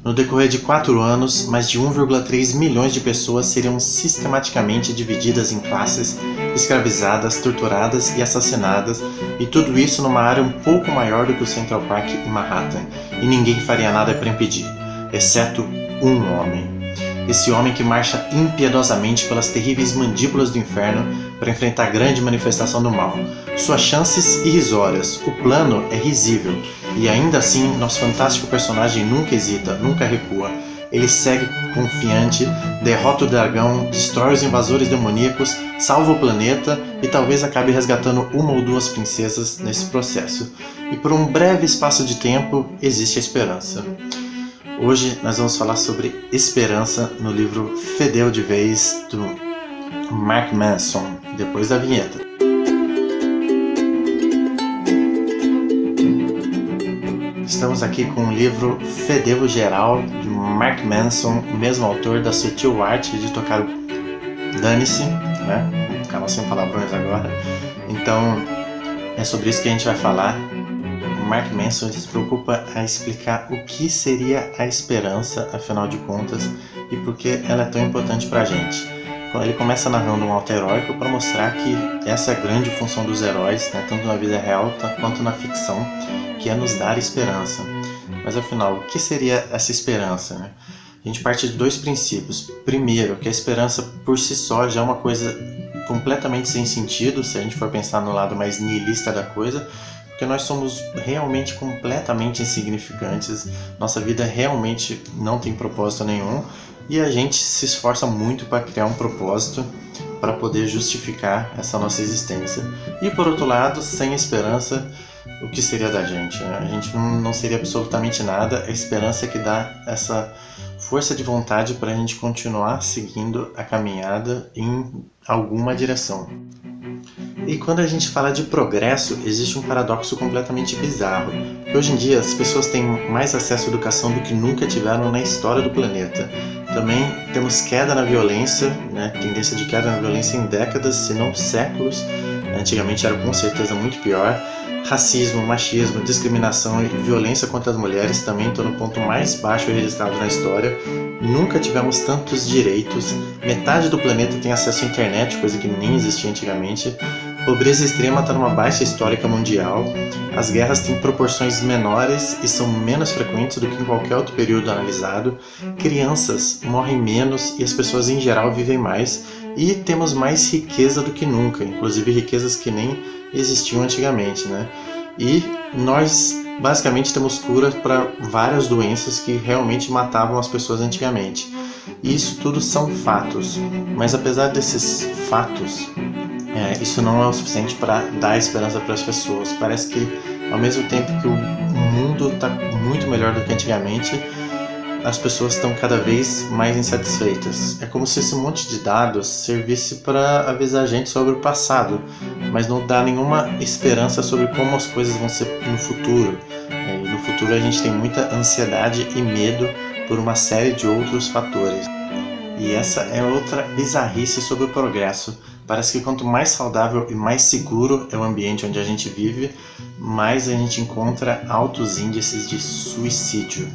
No decorrer de 4 anos, mais de 1,3 milhões de pessoas seriam sistematicamente divididas em classes, escravizadas, torturadas e assassinadas, e tudo isso numa área um pouco maior do que o Central Park em Manhattan, e ninguém faria nada para impedir, exceto um homem. Esse homem que marcha impiedosamente pelas terríveis mandíbulas do inferno para enfrentar a grande manifestação do mal. Suas chances irrisórias, o plano é risível, e ainda assim nosso fantástico personagem nunca hesita, nunca recua. Ele segue confiante, derrota o dragão, destrói os invasores demoníacos, salva o planeta e talvez acabe resgatando uma ou duas princesas nesse processo. E por um breve espaço de tempo existe a esperança. Hoje nós vamos falar sobre esperança no livro Fedeu de Vez, do Mark Manson, depois da vinheta. Estamos aqui com o livro Fedeu Geral, de Mark Manson, o mesmo autor da sutil arte de tocar o dane-se, né? Canal sem palavrões agora. Então, é sobre isso que a gente vai falar. Mark Manson se preocupa a explicar o que seria a esperança, afinal de contas, e por que ela é tão importante para a gente. Ele começa narrando um auto-heróico para mostrar que essa é a grande função dos heróis, né, tanto na vida real quanto na ficção, que é nos dar esperança. Mas afinal, o que seria essa esperança, né? A gente parte de 2 princípios. Primeiro, que a esperança por si só já é uma coisa completamente sem sentido, se a gente for pensar no lado mais nihilista da coisa, porque nós somos realmente completamente insignificantes, nossa vida realmente não tem propósito nenhum e a gente se esforça muito para criar um propósito para poder justificar essa nossa existência. E por outro lado, sem esperança, o que seria da gente, né? A gente não seria absolutamente nada, a esperança é que dá essa força de vontade para a gente continuar seguindo a caminhada em alguma direção. E quando a gente fala de progresso, existe um paradoxo completamente bizarro. Hoje em dia, as pessoas têm mais acesso à educação do que nunca tiveram na história do planeta. Também temos queda na violência, né? Tendência de queda na violência em décadas, se não séculos. Antigamente era com certeza muito pior. Racismo, machismo, discriminação e violência contra as mulheres também estão no ponto mais baixo registrado na história. Nunca tivemos tantos direitos. Metade do planeta tem acesso à internet, coisa que nem existia antigamente. Pobreza extrema está numa baixa histórica mundial. As guerras têm proporções menores e são menos frequentes do que em qualquer outro período analisado. Crianças morrem menos e as pessoas em geral vivem mais. E temos mais riqueza do que nunca, inclusive riquezas que nem existiam antigamente, né? E nós basicamente temos cura para várias doenças que realmente matavam as pessoas antigamente. E isso tudo são fatos, mas apesar desses fatos, isso não é o suficiente para dar esperança para as pessoas. Parece que ao mesmo tempo que o mundo está muito melhor do que antigamente, as pessoas estão cada vez mais insatisfeitas. É como se esse monte de dados servisse para avisar a gente sobre o passado, mas não dá nenhuma esperança sobre como as coisas vão ser no futuro. E no futuro a gente tem muita ansiedade e medo por uma série de outros fatores. E essa é outra bizarrice sobre o progresso. Parece que quanto mais saudável e mais seguro é o ambiente onde a gente vive, mais a gente encontra altos índices de suicídio.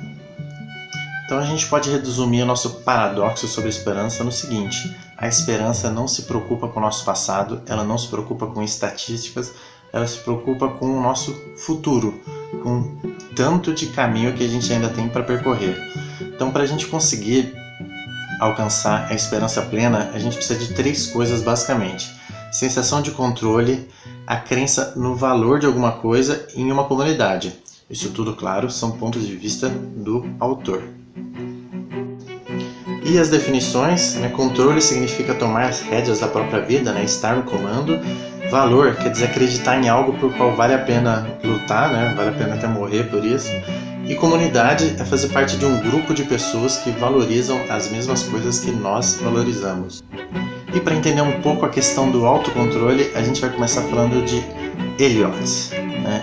Então a gente pode resumir o nosso paradoxo sobre a esperança no seguinte: a esperança não se preocupa com o nosso passado, ela não se preocupa com estatísticas, ela se preocupa com o nosso futuro, com tanto de caminho que a gente ainda tem para percorrer. Então, para a gente conseguir alcançar a esperança plena, a gente precisa de 3 coisas basicamente: sensação de controle, a crença no valor de alguma coisa em uma comunidade. Isso tudo, claro, são pontos de vista do autor. E as definições, né? Controle significa tomar as rédeas da própria vida, né? Estar no comando. Valor quer dizer acreditar em algo por qual vale a pena lutar, né? Vale a pena até morrer por isso. E comunidade é fazer parte de um grupo de pessoas que valorizam as mesmas coisas que nós valorizamos. E para entender um pouco a questão do autocontrole, a gente vai começar falando de Eliot.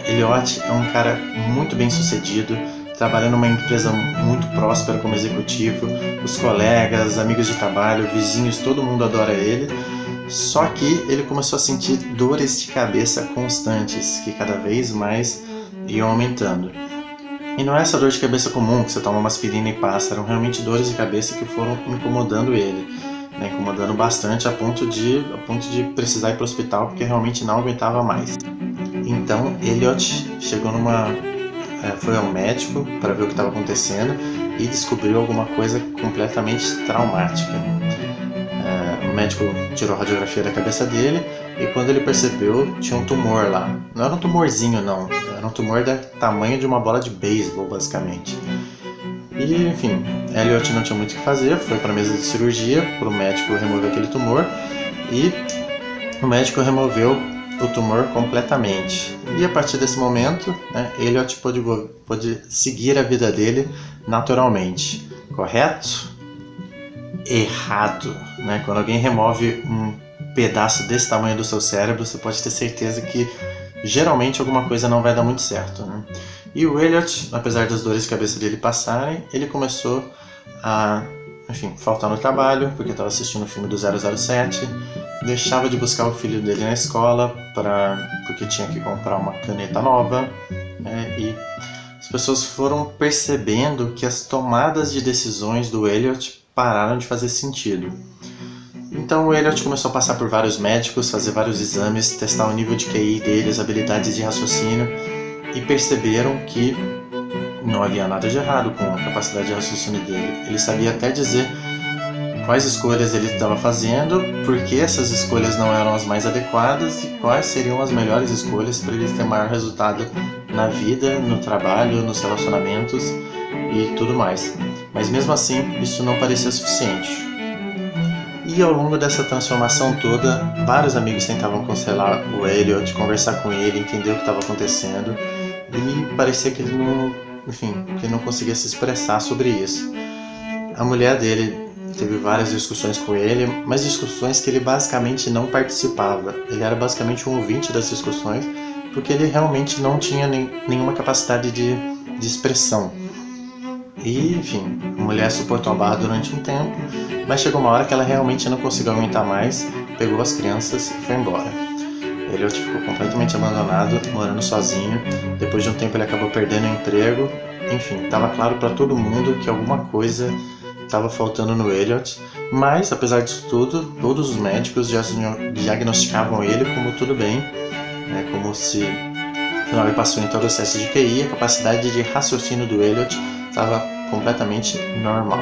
Eliot é um cara muito bem sucedido, trabalhando numa empresa muito próspera como executivo, os colegas, amigos de trabalho, vizinhos, todo mundo adora ele. Só que ele começou a sentir dores de cabeça constantes, que cada vez mais iam aumentando. E não é essa dor de cabeça comum que você toma uma aspirina e passa, eram realmente dores de cabeça que foram incomodando ele, né, incomodando bastante a ponto de precisar ir para o hospital porque realmente não aguentava mais. Então Elliot chegou foi ao médico para ver o que estava acontecendo e descobriu alguma coisa completamente traumática. O médico tirou a radiografia da cabeça dele e quando ele percebeu, tinha um tumor lá. Não era um tumorzinho não, era um tumor do tamanho de uma bola de beisebol, basicamente. E, enfim, Elliot não tinha muito o que fazer, foi para a mesa de cirurgia para o médico remover aquele tumor e o médico removeu o tumor completamente. E a partir desse momento, né, Elliot pôde seguir a vida dele naturalmente. Correto? Errado, né? Quando alguém remove um pedaço desse tamanho do seu cérebro, você pode ter certeza que geralmente alguma coisa não vai dar muito certo, né? E o Elliot, apesar das dores de cabeça dele passarem, ele começou a, enfim, faltar no trabalho porque estava assistindo o filme do 007, deixava de buscar o filho dele na escola porque tinha que comprar uma caneta nova, né? E as pessoas foram percebendo que as tomadas de decisões do Elliot pararam de fazer sentido. Então o Elliot começou a passar por vários médicos, fazer vários exames, testar o nível de QI dele, as habilidades de raciocínio e perceberam que não havia nada de errado com a capacidade de raciocínio dele. Ele sabia até dizer quais escolhas ele estava fazendo, por que essas escolhas não eram as mais adequadas e quais seriam as melhores escolhas para ele ter maior resultado na vida, no trabalho, nos relacionamentos e tudo mais. Mas mesmo assim, isso não parecia suficiente. E ao longo dessa transformação toda, vários amigos tentavam aconselhar o Elliot, conversar com ele, entender o que estava acontecendo, e parecia que ele não conseguia se expressar sobre isso. A mulher dele teve várias discussões com ele, mas discussões que ele basicamente não participava. Ele era basicamente um ouvinte das discussões, porque ele realmente não tinha nenhuma capacidade de expressão. E, enfim, a mulher suportou a barra durante um tempo, mas chegou uma hora que ela realmente não conseguiu aguentar mais, pegou as crianças e foi embora. Elliot ficou completamente abandonado, morando sozinho. Depois de um tempo ele acabou perdendo o emprego. Enfim, estava claro para todo mundo que alguma coisa estava faltando no Elliot, mas apesar disso tudo, todos os médicos diagnosticavam ele como tudo bem, né, como se afinal ele passou em todo o teste de QI, a capacidade de raciocínio do Elliot estava completamente normal.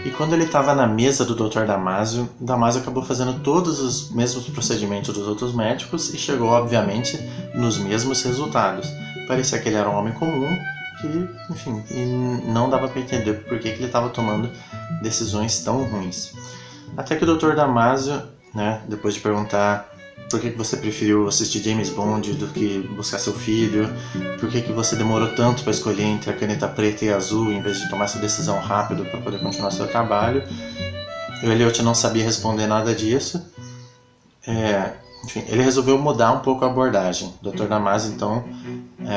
E quando ele estava na mesa do Dr. Damasio, Damasio acabou fazendo todos os mesmos procedimentos dos outros médicos e chegou, obviamente, nos mesmos resultados. Parecia que ele era um homem comum que, enfim, e não dava para entender por que ele estava tomando decisões tão ruins. Até que o Dr. Damasio, né, depois de perguntar por que você preferiu assistir James Bond do que buscar seu filho, por que você demorou tanto para escolher entre a caneta preta e azul em vez de tomar essa decisão rápido para poder continuar seu trabalho, o Elliot não sabia responder nada disso. Enfim, ele resolveu mudar um pouco a abordagem. O Dr. Damasio então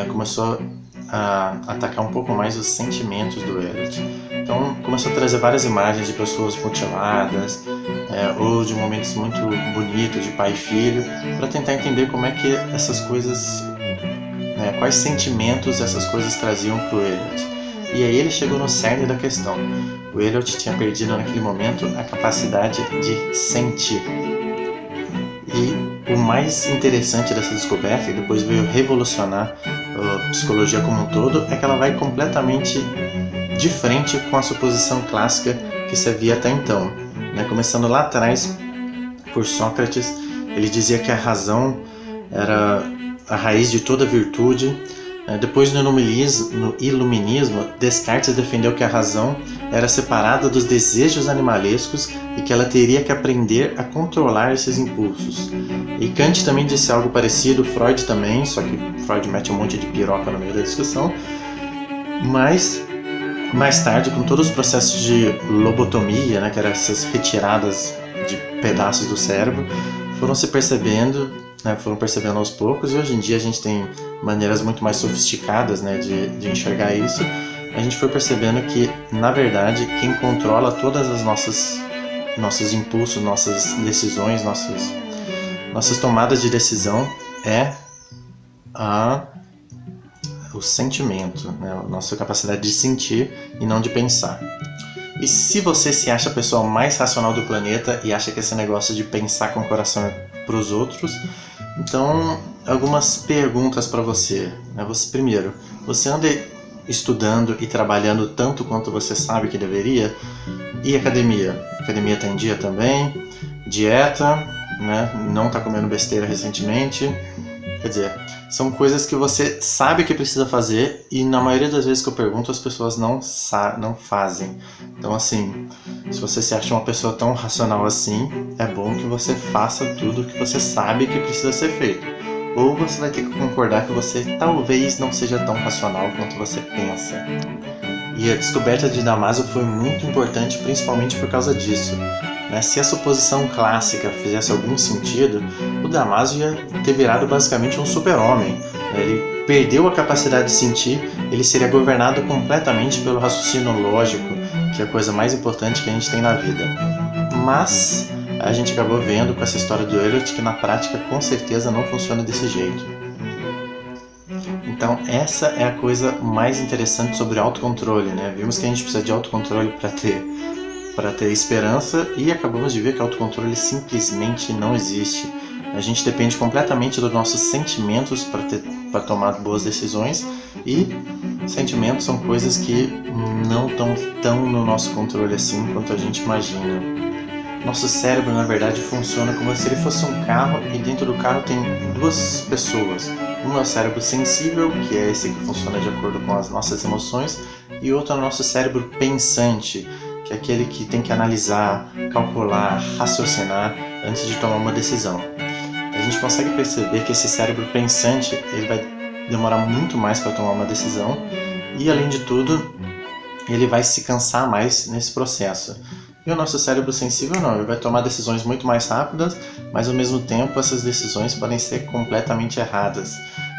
começou a atacar um pouco mais os sentimentos do Elliot. Então começou a trazer várias imagens de pessoas mutiladas ou de momentos muito bonitos de pai e filho, para tentar entender como é que essas coisas, quais sentimentos essas coisas traziam para o Elliot. E aí ele chegou no cerne da questão. O Elliot tinha perdido naquele momento a capacidade de sentir. E o mais interessante dessa descoberta, e depois veio revolucionar a psicologia como um todo, é que ela vai completamente de frente com a suposição clássica que se havia até então. Começando lá atrás, por Sócrates, ele dizia que a razão era a raiz de toda virtude. Depois, no iluminismo, Descartes defendeu que a razão era separada dos desejos animalescos e que ela teria que aprender a controlar esses impulsos. E Kant também disse algo parecido, Freud também, só que Freud mete um monte de piroca no meio da discussão. Mas, mais tarde, com todos os processos de lobotomia, que eram essas retiradas de pedaços do cérebro, foram percebendo aos poucos, e hoje em dia a gente tem maneiras muito mais sofisticadas de enxergar isso. A gente foi percebendo que, na verdade, quem controla todas as nossos impulsos, nossas decisões, nossas tomadas de decisão é o sentimento, né? A nossa capacidade de sentir e não de pensar. E se você se acha a pessoa mais racional do planeta e acha que esse negócio de pensar com o coração é para os outros, então algumas perguntas para você, né? Primeiro, você anda estudando e trabalhando tanto quanto você sabe que deveria? E academia? Academia está em dia também? Dieta, né? Não está comendo besteira recentemente? Quer dizer, são coisas que você sabe que precisa fazer e na maioria das vezes que eu pergunto as pessoas não fazem. Então assim, se você se acha uma pessoa tão racional assim, é bom que você faça tudo que você sabe que precisa ser feito. Ou você vai ter que concordar que você talvez não seja tão racional quanto você pensa. E a descoberta de Damasio foi muito importante principalmente por causa disso. Se a suposição clássica fizesse algum sentido, o Damasio ia ter virado basicamente um super-homem. Ele perdeu a capacidade de sentir, ele seria governado completamente pelo raciocínio lógico, que é a coisa mais importante que a gente tem na vida. Mas a gente acabou vendo com essa história do Eliot que na prática com certeza não funciona desse jeito. Então essa é a coisa mais interessante sobre autocontrole, né? Vimos que a gente precisa de autocontrole para ter esperança e acabamos de ver que autocontrole simplesmente não existe. A gente depende completamente dos nossos sentimentos para tomar boas decisões e sentimentos são coisas que não estão tão no nosso controle assim quanto a gente imagina. Nosso cérebro, na verdade, funciona como se ele fosse um carro e dentro do carro tem duas pessoas. Um é o cérebro sensível, que é esse que funciona de acordo com as nossas emoções, e outro é o nosso cérebro pensante, que é aquele que tem que analisar, calcular, raciocinar antes de tomar uma decisão. A gente consegue perceber que esse cérebro pensante ele vai demorar muito mais para tomar uma decisão e, além de tudo, ele vai se cansar mais nesse processo. E o nosso cérebro sensível não, ele vai tomar decisões muito mais rápidas, mas ao mesmo tempo essas decisões podem ser completamente erradas.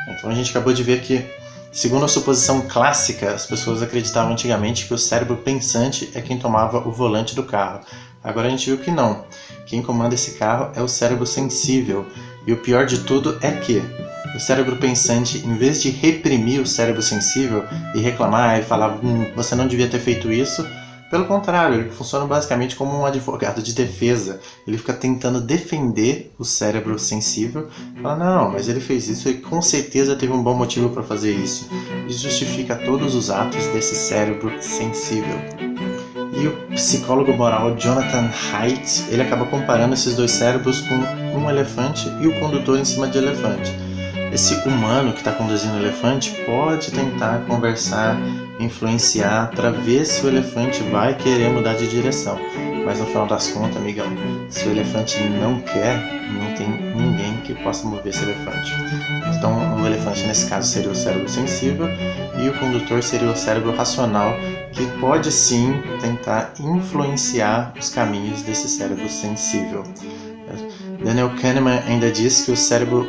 Então a gente acabou de ver que, segundo a suposição clássica, as pessoas acreditavam antigamente que o cérebro pensante é quem tomava o volante do carro. Agora a gente viu que não. Quem comanda esse carro é o cérebro sensível. E o pior de tudo é que o cérebro pensante, em vez de reprimir o cérebro sensível e reclamar e falar você não devia ter feito isso, pelo contrário, ele funciona basicamente como um advogado de defesa. Ele fica tentando defender o cérebro sensível. Fala, não, mas ele fez isso e com certeza teve um bom motivo para fazer isso. E justifica todos os atos desse cérebro sensível. E o psicólogo moral Jonathan Haidt, ele acaba comparando esses dois cérebros com um elefante e o condutor em cima de elefante. Esse humano que está conduzindo o elefante pode tentar conversar, influenciar para ver se o elefante vai querer mudar de direção. Mas no final das contas, amigão, se o elefante não quer, não tem ninguém que possa mover esse elefante. Então o elefante nesse caso seria o cérebro sensível e o condutor seria o cérebro racional, que pode sim tentar influenciar os caminhos desse cérebro sensível. Daniel Kahneman ainda diz que o cérebro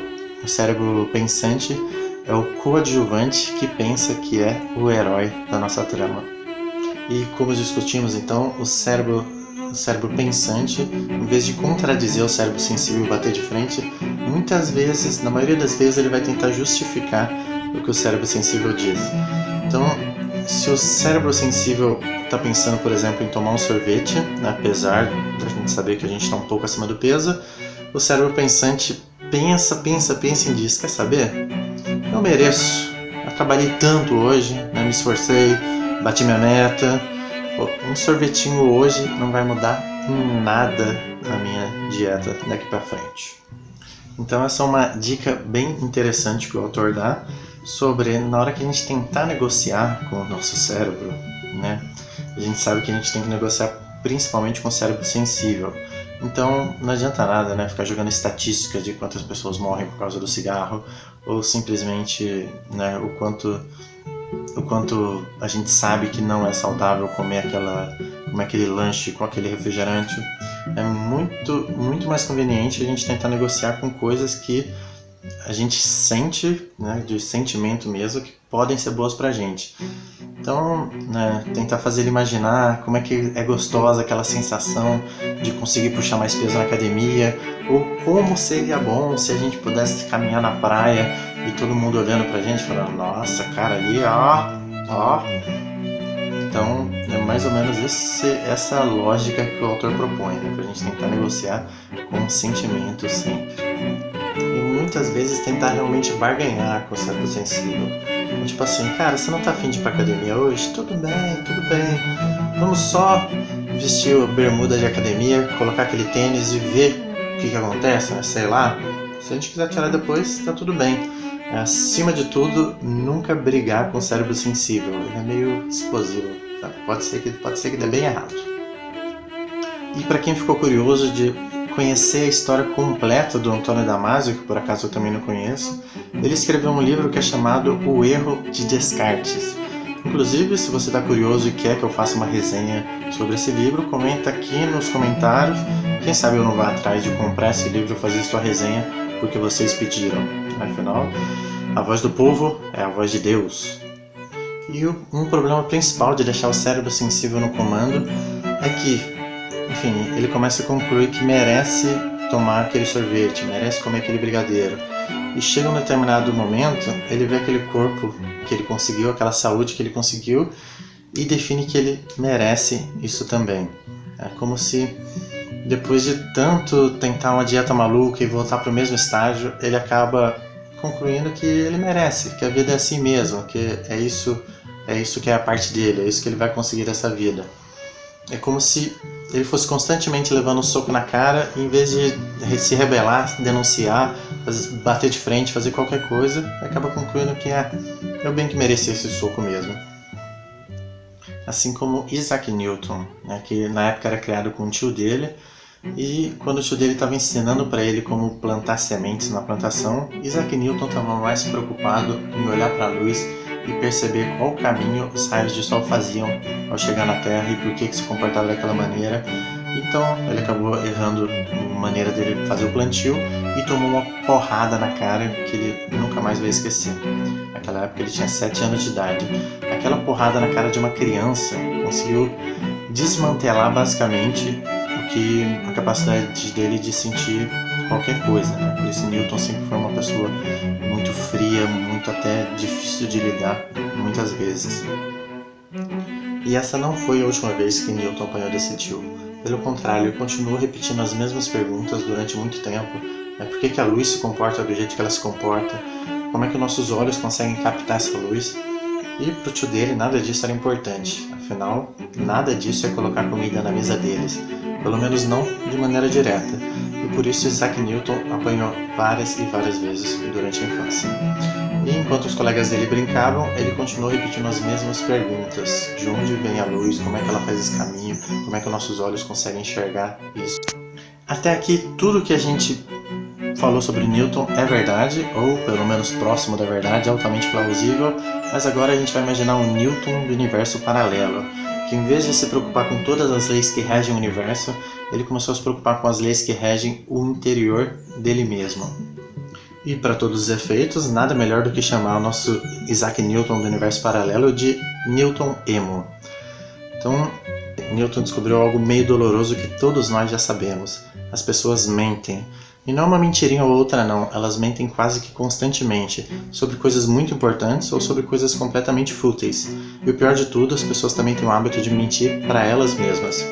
pensante é o coadjuvante que pensa que é o herói da nossa trama. E como discutimos então, o cérebro pensante, em vez de contradizer o cérebro sensível e bater de frente, muitas vezes, na maioria das vezes, ele vai tentar justificar o que o cérebro sensível diz. Então, se o cérebro sensível está pensando, por exemplo, em tomar um sorvete, apesar da gente saber que a gente está um pouco acima do peso, o cérebro pensante pensa e diz, quer saber? Eu mereço, eu trabalhei tanto hoje, me esforcei, bati minha meta, um sorvetinho hoje não vai mudar em nada na minha dieta daqui para frente. Então essa é uma dica bem interessante que o autor dá sobre na hora que a gente tentar negociar com o nosso cérebro, a gente sabe que a gente tem que negociar principalmente com o cérebro sensível. Então não adianta nada ficar jogando estatísticas de quantas pessoas morrem por causa do cigarro ou simplesmente o quanto a gente sabe que não é saudável comer aquele lanche com aquele refrigerante. É muito mais conveniente a gente tentar negociar com coisas que a gente sente, né, de sentimento mesmo, que podem ser boas pra gente. Então, né, tentar fazer ele imaginar como é que é gostosa aquela sensação de conseguir puxar mais peso na academia, ou como seria bom se a gente pudesse caminhar na praia e todo mundo olhando pra gente falando, nossa, cara, ali, ó. Então, é mais ou menos essa lógica que o autor propõe, né, pra gente tentar negociar com sentimentos sempre. E muitas vezes tentar realmente barganhar com o cérebro sensível. Tipo assim, cara, você não tá afim de ir pra academia hoje? Tudo bem. Vamos só vestir a bermuda de academia, colocar aquele tênis e ver o que acontece, né? Sei lá. Se a gente quiser tirar depois, tá tudo bem. Acima de tudo, nunca brigar com o cérebro sensível. Ele é meio explosivo, sabe? Pode ser que dê bem errado. E para quem ficou curioso de conhecer a história completa do Antônio Damasio, que por acaso eu também não conheço, ele escreveu um livro que é chamado O Erro de Descartes. Inclusive, se você está curioso e quer que eu faça uma resenha sobre esse livro, comenta aqui nos comentários. Quem sabe eu não vá atrás de comprar esse livro e fazer sua resenha porque vocês pediram. Afinal, a voz do povo é a voz de Deus. E um problema principal de deixar o cérebro sensível no comando é que, enfim, ele começa a concluir que merece tomar aquele sorvete, merece comer aquele brigadeiro. E chega um determinado momento, ele vê aquele corpo que ele conseguiu, aquela saúde que ele conseguiu, e define que ele merece isso também. É como se, depois de tanto tentar uma dieta maluca e voltar para o mesmo estágio, ele acaba concluindo que ele merece, que a vida é assim mesmo, que é isso que é a parte dele, é isso que ele vai conseguir dessa vida. É como se ele fosse constantemente levando um soco na cara, e em vez de se rebelar, denunciar, bater de frente, fazer qualquer coisa, acaba concluindo que eu bem que mereci esse soco mesmo. Assim como Isaac Newton, né, que na época era criado com o tio dele, e quando o tio dele estava ensinando para ele como plantar sementes na plantação, Isaac Newton estava mais preocupado em olhar para a luz e perceber qual caminho os raios de sol faziam ao chegar na Terra e por que se comportava daquela maneira. Então ele acabou errando a maneira dele fazer o plantio e tomou uma porrada na cara que ele nunca mais vai esquecer. Naquela época ele tinha 7 anos de idade. Aquela porrada na cara de uma criança conseguiu desmantelar basicamente a capacidade dele de sentir qualquer coisa, né? Por isso Newton sempre foi uma pessoa muito fria, muito até difícil de lidar, muitas vezes. E essa não foi a última vez que Newton apanhou desse tio. Pelo contrário, ele continuou repetindo as mesmas perguntas durante muito tempo. Por que a luz se comporta do jeito que ela se comporta? Como é que nossos olhos conseguem captar essa luz? E pro tio dele nada disso era importante. Afinal, nada disso é colocar comida na mesa deles. Pelo menos não de maneira direta. E por isso Isaac Newton apanhou várias e várias vezes durante a infância. E enquanto os colegas dele brincavam, ele continuou repetindo as mesmas perguntas. De onde vem a luz? Como é que ela faz esse caminho? Como é que nossos olhos conseguem enxergar isso? Até aqui, tudo que a gente falou sobre Newton é verdade, ou pelo menos próximo da verdade, altamente plausível, mas agora a gente vai imaginar um Newton do universo paralelo, que em vez de se preocupar com todas as leis que regem o universo, ele começou a se preocupar com as leis que regem o interior dele mesmo. E para todos os efeitos, nada melhor do que chamar o nosso Isaac Newton do universo paralelo de Newton Emo. Então, Newton descobriu algo meio doloroso que todos nós já sabemos. As pessoas mentem. E não é uma mentirinha ou outra não, elas mentem quase que constantemente, sobre coisas muito importantes ou sobre coisas completamente fúteis. E o pior de tudo, as pessoas também têm o hábito de mentir para elas mesmas.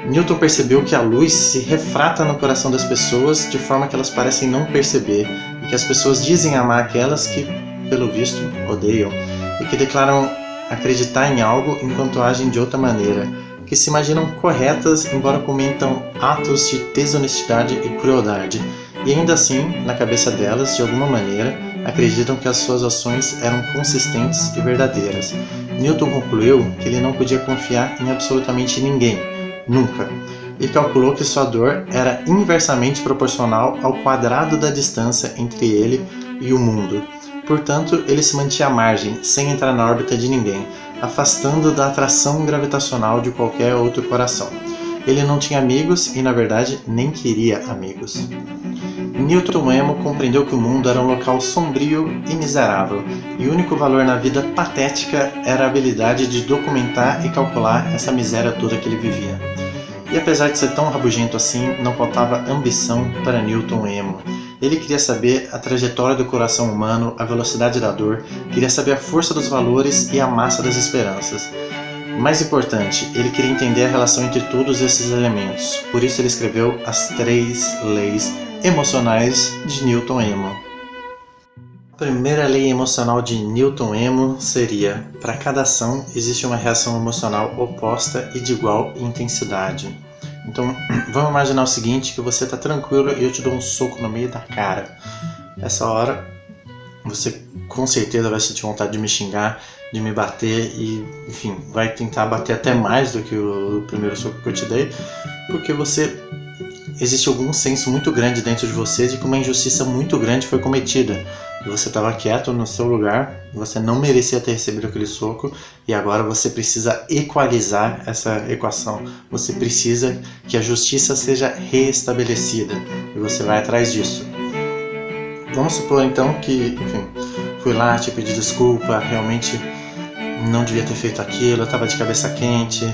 Newton percebeu que a luz se refrata no coração das pessoas de forma que elas parecem não perceber, e que as pessoas dizem amar aquelas que, pelo visto, odeiam, e que declaram acreditar em algo enquanto agem de outra maneira, que se imaginam corretas, embora cometam atos de desonestidade e crueldade, e ainda assim, na cabeça delas, de alguma maneira, acreditam que as suas ações eram consistentes e verdadeiras. Newton concluiu que ele não podia confiar em absolutamente ninguém, nunca, e calculou que sua dor era inversamente proporcional ao quadrado da distância entre ele e o mundo. Portanto, ele se mantinha à margem, sem entrar na órbita de ninguém, afastando da atração gravitacional de qualquer outro coração. Ele não tinha amigos e, na verdade, nem queria amigos. Newton Emo compreendeu que o mundo era um local sombrio e miserável, e o único valor na vida patética era a habilidade de documentar e calcular essa miséria toda que ele vivia. E apesar de ser tão rabugento assim, não faltava ambição para Newton Emo. Ele queria saber a trajetória do coração humano, a velocidade da dor, queria saber a força dos valores e a massa das esperanças. Mais importante, ele queria entender a relação entre todos esses elementos. Por isso ele escreveu As 3 Leis Emocionais de Newton Emo. A primeira lei emocional de Newton Emo seria: para cada ação existe uma reação emocional oposta e de igual intensidade. Então, vamos imaginar o seguinte, que você está tranquilo e eu te dou um soco no meio da cara. Nessa hora, você com certeza vai sentir vontade de me xingar, de me bater e, enfim, vai tentar bater até mais do que o primeiro soco que eu te dei, porque existe algum senso muito grande dentro de você de que uma injustiça muito grande foi cometida. E você estava quieto no seu lugar, você não merecia ter recebido aquele soco e agora você precisa equalizar essa equação. Você precisa que a justiça seja reestabelecida e você vai atrás disso. Vamos supor então que, enfim, fui lá, te pedi desculpa, realmente não devia ter feito aquilo, eu estava de cabeça quente.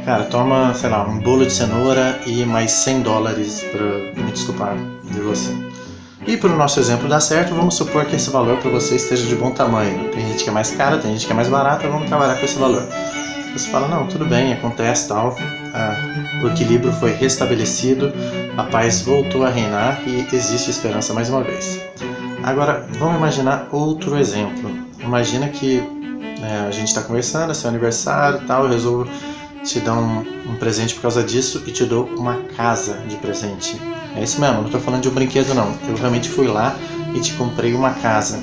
Cara, toma, sei lá, um bolo de cenoura e mais $100 para me desculpar de você. E para o nosso exemplo dar certo, vamos supor que esse valor para você esteja de bom tamanho. Tem gente que é mais cara, tem gente que é mais barata, vamos trabalhar com esse valor. Você fala, não, tudo bem, acontece tal, o equilíbrio foi restabelecido, a paz voltou a reinar e existe esperança mais uma vez. Agora, vamos imaginar outro exemplo. Imagina que a gente está conversando, é seu aniversário e tal, eu resolvo te dar um presente por causa disso e te dou uma casa de presente. É isso mesmo, não estou falando de um brinquedo não, eu realmente fui lá e te comprei uma casa.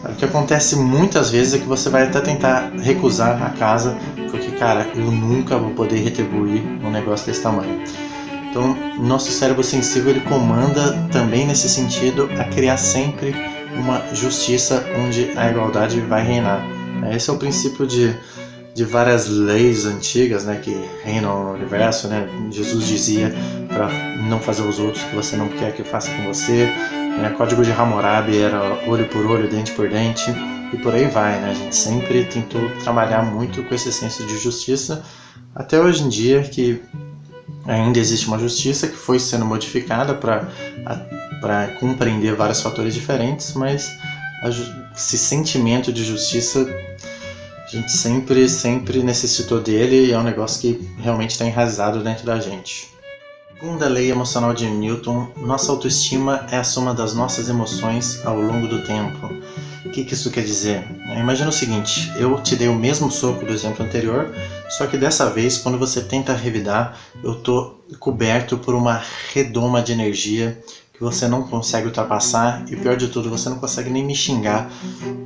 O que acontece muitas vezes é que você vai até tentar recusar a casa, porque, cara, eu nunca vou poder retribuir um negócio desse tamanho. Então, nosso cérebro sensível ele comanda também nesse sentido a criar sempre uma justiça onde a igualdade vai reinar. Esse é o princípio de várias leis antigas, né, que reinam no universo, né? Jesus dizia para não fazer aos outros o que você não quer que faça com você. Código de Hammurabi era olho por olho, dente por dente, e por aí vai, né? A gente sempre tentou trabalhar muito com esse senso de justiça, até hoje em dia que ainda existe uma justiça que foi sendo modificada para compreender vários fatores diferentes, mas esse sentimento de justiça a gente sempre necessitou dele e é um negócio que realmente está enraizado dentro da gente. Segunda lei emocional de Newton, nossa autoestima é a soma das nossas emoções ao longo do tempo. O que isso quer dizer? Imagina o seguinte, eu te dei o mesmo soco do exemplo anterior, só que dessa vez, quando você tenta revidar, eu estou coberto por uma redoma de energia que você não consegue ultrapassar e pior de tudo, você não consegue nem me xingar,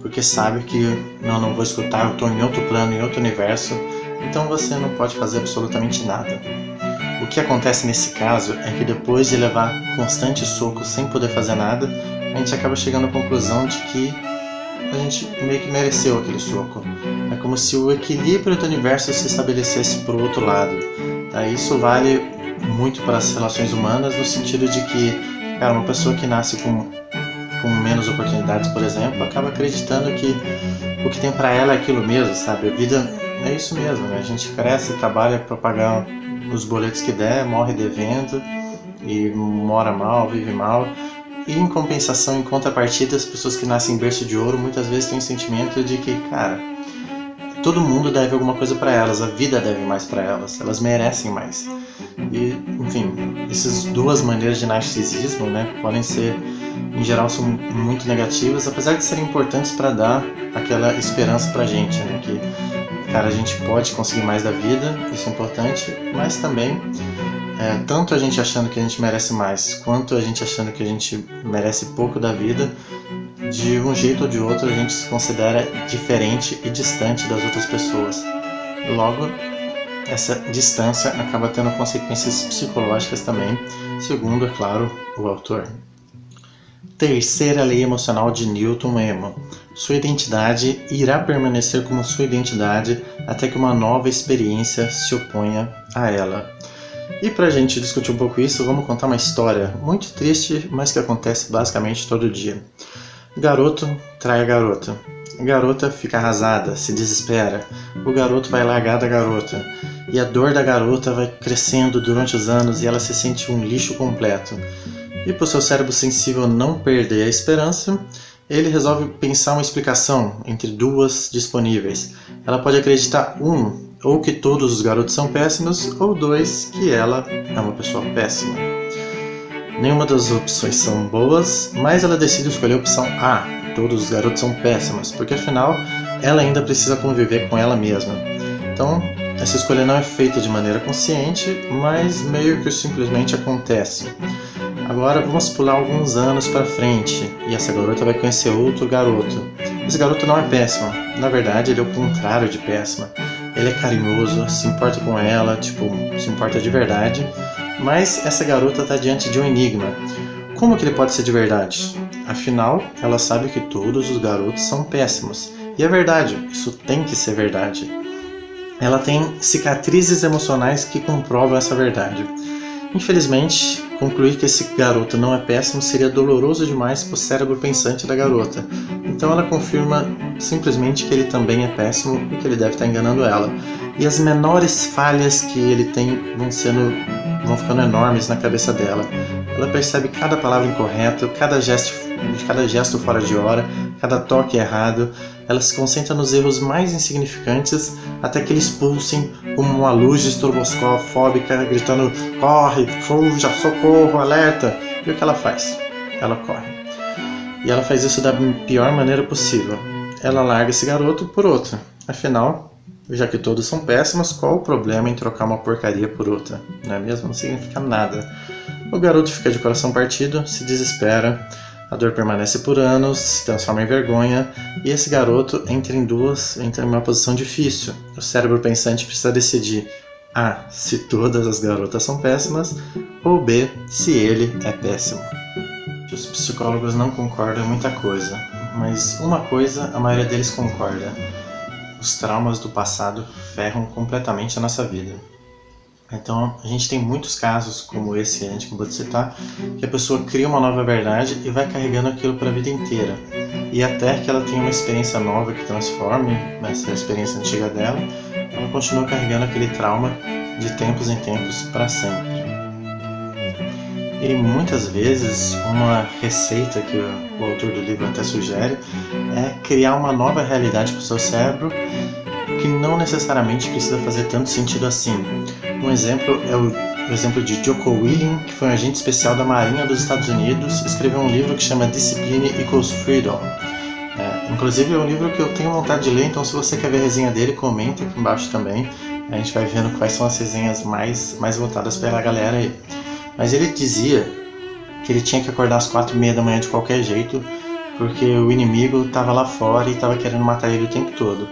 porque sabe que não vou escutar, eu estou em outro plano, em outro universo, então você não pode fazer absolutamente nada. O que acontece nesse caso é que depois de levar constantes socos sem poder fazer nada, a gente acaba chegando à conclusão de que a gente meio que mereceu aquele soco. É como se o equilíbrio do universo se estabelecesse para o outro lado. Isso vale muito para as relações humanas, no sentido de que, cara, uma pessoa que nasce com menos oportunidades, por exemplo, acaba acreditando que o que tem para ela é aquilo mesmo, sabe? A vida é isso mesmo, né? A gente cresce, trabalha para pagar os boletos que der, morre devendo e mora mal, vive mal. E em compensação, em contrapartida, as pessoas que nascem em berço de ouro muitas vezes têm o sentimento de que, cara, todo mundo deve alguma coisa para elas, a vida deve mais para elas merecem mais. E, enfim, essas duas maneiras de narcisismo, né, podem ser, em geral, são muito negativas, apesar de serem importantes para dar aquela esperança pra gente, né, que, cara, a gente pode conseguir mais da vida, isso é importante, mas também tanto a gente achando que a gente merece mais, quanto a gente achando que a gente merece pouco da vida, de um jeito ou de outro a gente se considera diferente e distante das outras pessoas. Logo, essa distância acaba tendo consequências psicológicas também, segundo, é claro, o autor. Terceira lei emocional de Newton Emo. Sua identidade irá permanecer como sua identidade até que uma nova experiência se oponha a ela. E pra gente discutir um pouco isso, vamos contar uma história muito triste, mas que acontece basicamente todo dia. Garoto trai a garota. A garota fica arrasada, se desespera. O garoto vai largar da garota. E a dor da garota vai crescendo durante os anos e ela se sente um lixo completo. E para o seu cérebro sensível não perder a esperança, ele resolve pensar uma explicação entre duas disponíveis. Ela pode acreditar, ou que todos os garotos são péssimos, ou dois, que ela é uma pessoa péssima. Nenhuma das opções são boas, mas ela decide escolher a opção A, todos os garotos são péssimos, porque afinal ela ainda precisa conviver com ela mesma. Então, essa escolha não é feita de maneira consciente, mas meio que simplesmente acontece. Agora vamos pular alguns anos para frente e essa garota vai conhecer outro garoto. Esse garoto não é péssimo, na verdade ele é o contrário de péssimo. Ele é carinhoso, se importa com ela, se importa de verdade, mas essa garota está diante de um enigma. Como que ele pode ser de verdade? Afinal, ela sabe que todos os garotos são péssimos. E é verdade, isso tem que ser verdade. Ela tem cicatrizes emocionais que comprovam essa verdade. Infelizmente, concluir que esse garoto não é péssimo seria doloroso demais para o cérebro pensante da garota. Então ela confirma simplesmente que ele também é péssimo e que ele deve estar enganando ela. E as menores falhas que ele tem vão ficando enormes na cabeça dela. Ela percebe cada palavra incorreta, cada gesto fora de hora, cada toque errado. Ela se concentra nos erros mais insignificantes até que eles pulsem como uma luz estroboscópica, gritando: corre, fuja, socorro, alerta. E o que ela faz? Ela corre. E ela faz isso da pior maneira possível. Ela larga esse garoto por outro. Afinal, já que todos são péssimos, qual o problema em trocar uma porcaria por outra? Não é mesmo? Não significa nada. O garoto fica de coração partido, se desespera, a dor permanece por anos, se transforma em vergonha, e esse garoto entra em uma posição difícil. O cérebro pensante precisa decidir: A, se todas as garotas são péssimas, ou B, se ele é péssimo. Os psicólogos não concordam em muita coisa, mas uma coisa a maioria deles concorda: os traumas do passado ferram completamente a nossa vida. Então, a gente tem muitos casos, como esse que a gente acabou de citar, que a pessoa cria uma nova verdade e vai carregando aquilo para a vida inteira. E até que ela tenha uma experiência nova que transforme essa experiência antiga dela, ela continua carregando aquele trauma de tempos em tempos para sempre. E muitas vezes, uma receita que o autor do livro até sugere é criar uma nova realidade para o seu cérebro que não necessariamente precisa fazer tanto sentido assim. Um exemplo é o exemplo de Jocko Willink, que foi um agente especial da Marinha dos Estados Unidos, escreveu um livro que chama Discipline Equals Freedom. Inclusive é um livro que eu tenho vontade de ler, então se você quer ver a resenha dele, comenta aqui embaixo também. A gente vai vendo quais são as resenhas mais voltadas pela galera aí. Mas ele dizia que ele tinha que acordar às 4h30 da manhã de qualquer jeito, porque o inimigo estava lá fora e estava querendo matar ele o tempo todo.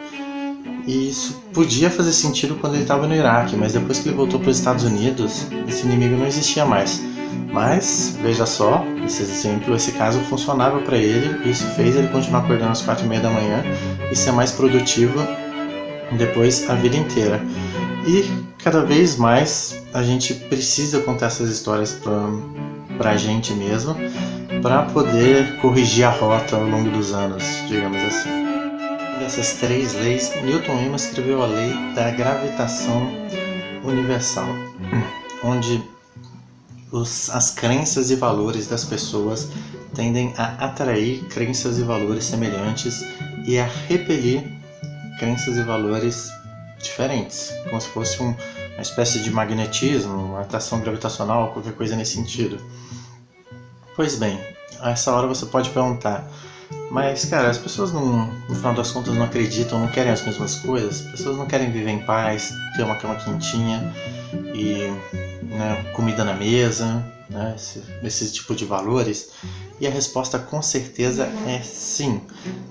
E isso podia fazer sentido quando ele estava no Iraque, mas depois que ele voltou para os Estados Unidos, esse inimigo não existia mais. Mas, veja só, esse caso funcionava para ele, e isso fez ele continuar acordando às 4h30 da manhã e ser mais produtivo depois a vida inteira. E cada vez mais a gente precisa contar essas histórias pra gente mesmo, para poder corrigir a rota ao longo dos anos, digamos assim. Dessas 3 leis, Newton Raymond escreveu a lei da gravitação universal, onde as crenças e valores das pessoas tendem a atrair crenças e valores semelhantes e a repelir crenças e valores diferentes, como se fosse uma espécie de magnetismo, uma atração gravitacional, qualquer coisa nesse sentido. Pois bem, a essa hora você pode perguntar: mas cara, as pessoas no final das contas não acreditam, não querem as mesmas coisas? As pessoas não querem viver em paz, ter uma cama quentinha e comida na mesa, esse tipo de valores? E a resposta com certeza é sim.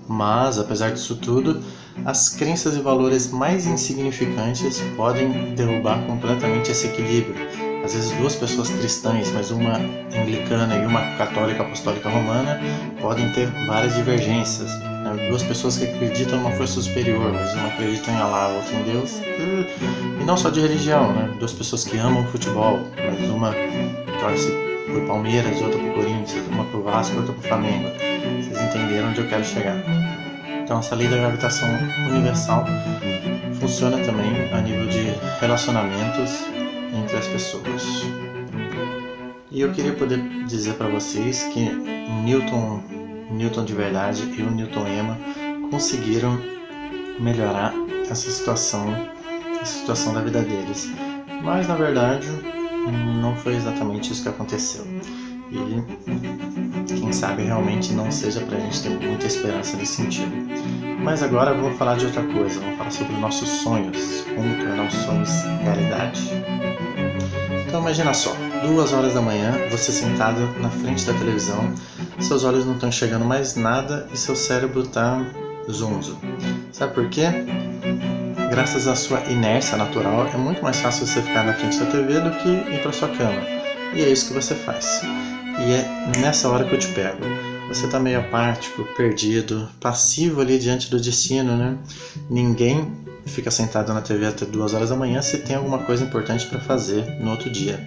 Mas, apesar disso tudo, as crenças e valores mais insignificantes podem derrubar completamente esse equilíbrio. Às vezes 2 pessoas cristãs, mas uma anglicana e uma católica apostólica romana, podem ter várias divergências. né? Duas pessoas que acreditam numa força superior, mas uma acredita em Allah, outra em Deus. E não só de religião, né? Duas pessoas que amam futebol, mas uma torce pro Palmeiras, outra pro Corinthians, uma pro Vasco, outra pro Flamengo. Vocês entenderam onde eu quero chegar. Então essa lei da gravitação universal funciona também a nível de relacionamentos entre as pessoas. E eu queria poder dizer para vocês que Newton de verdade e o Newton Ema conseguiram melhorar essa situação da vida deles. Mas na verdade não foi exatamente isso que aconteceu. E quem sabe realmente não seja pra gente ter muita esperança nesse sentido. Mas agora vamos falar de outra coisa, vamos falar sobre nossos sonhos, como tornar os sonhos realidade. Então imagina só, 2 horas da manhã, você sentado na frente da televisão, seus olhos não estão enxergando mais nada e seu cérebro está zonzo. Sabe por quê? Graças à sua inércia natural, é muito mais fácil você ficar na frente da TV do que ir para sua cama. E é isso que você faz. E é nessa hora que eu te pego. Você está meio apático, perdido, passivo ali diante do destino, né? Ninguém fica sentado na TV até 2 horas da manhã se tem alguma coisa importante para fazer no outro dia.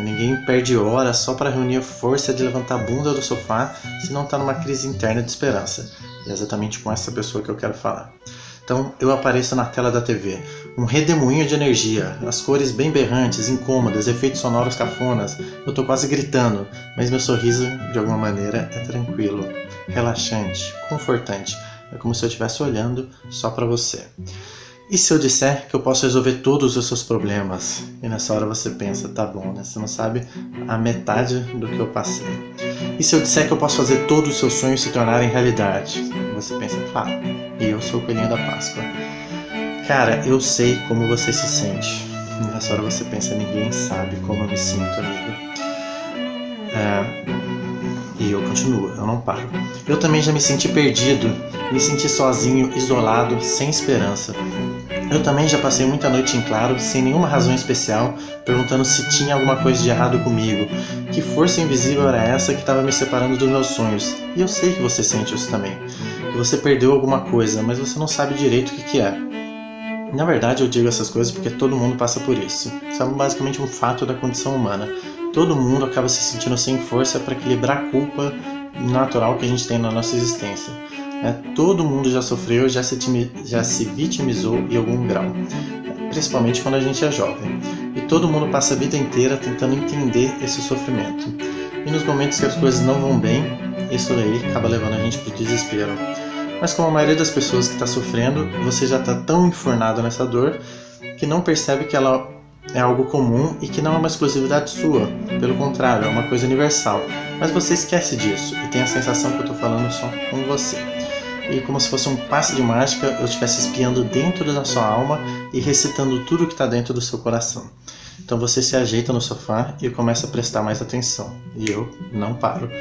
Ninguém perde horas só para reunir a força de levantar a bunda do sofá se não está numa crise interna de esperança. E é exatamente com essa pessoa que eu quero falar. Então eu apareço na tela da TV, um redemoinho de energia, as cores bem berrantes, incômodas, efeitos sonoros cafonas, eu tô quase gritando, mas meu sorriso, de alguma maneira, é tranquilo, relaxante, confortante, é como se eu estivesse olhando só pra você. E se eu disser que eu posso resolver todos os seus problemas? E nessa hora você pensa, tá bom, né? Você não sabe a metade do que eu passei. E se eu disser que eu posso fazer todos os seus sonhos se tornarem realidade? Você pensa, claro, e eu sou o coelhinho da Páscoa. Cara, eu sei como você se sente. E nessa hora você pensa, ninguém sabe como eu me sinto, amigo. E eu continuo, eu não paro. Eu também já me senti perdido, me senti sozinho, isolado, sem esperança. Eu também já passei muita noite em claro, sem nenhuma razão especial, perguntando se tinha alguma coisa de errado comigo. Que força invisível era essa que estava me separando dos meus sonhos? E eu sei que você sente isso também. Que você perdeu alguma coisa, mas você não sabe direito o que é. Na verdade, eu digo essas coisas porque todo mundo passa por isso. Isso é basicamente um fato da condição humana. Todo mundo acaba se sentindo sem força para equilibrar a culpa natural que a gente tem na nossa existência. Todo mundo já sofreu, já se vitimizou em algum grau, principalmente quando a gente é jovem. E todo mundo passa a vida inteira tentando entender esse sofrimento. E nos momentos que as coisas não vão bem, isso aí acaba levando a gente para o desespero. Mas como a maioria das pessoas que está sofrendo, você já está tão enfurnado nessa dor que não percebe que ela é algo comum e que não é uma exclusividade sua. Pelo contrário, é uma coisa universal. Mas você esquece disso e tem a sensação que eu estou falando só com você. E como se fosse um passe de mágica, eu estivesse espiando dentro da sua alma e recitando tudo que está dentro do seu coração. Então você se ajeita no sofá e começa a prestar mais atenção. E eu não paro.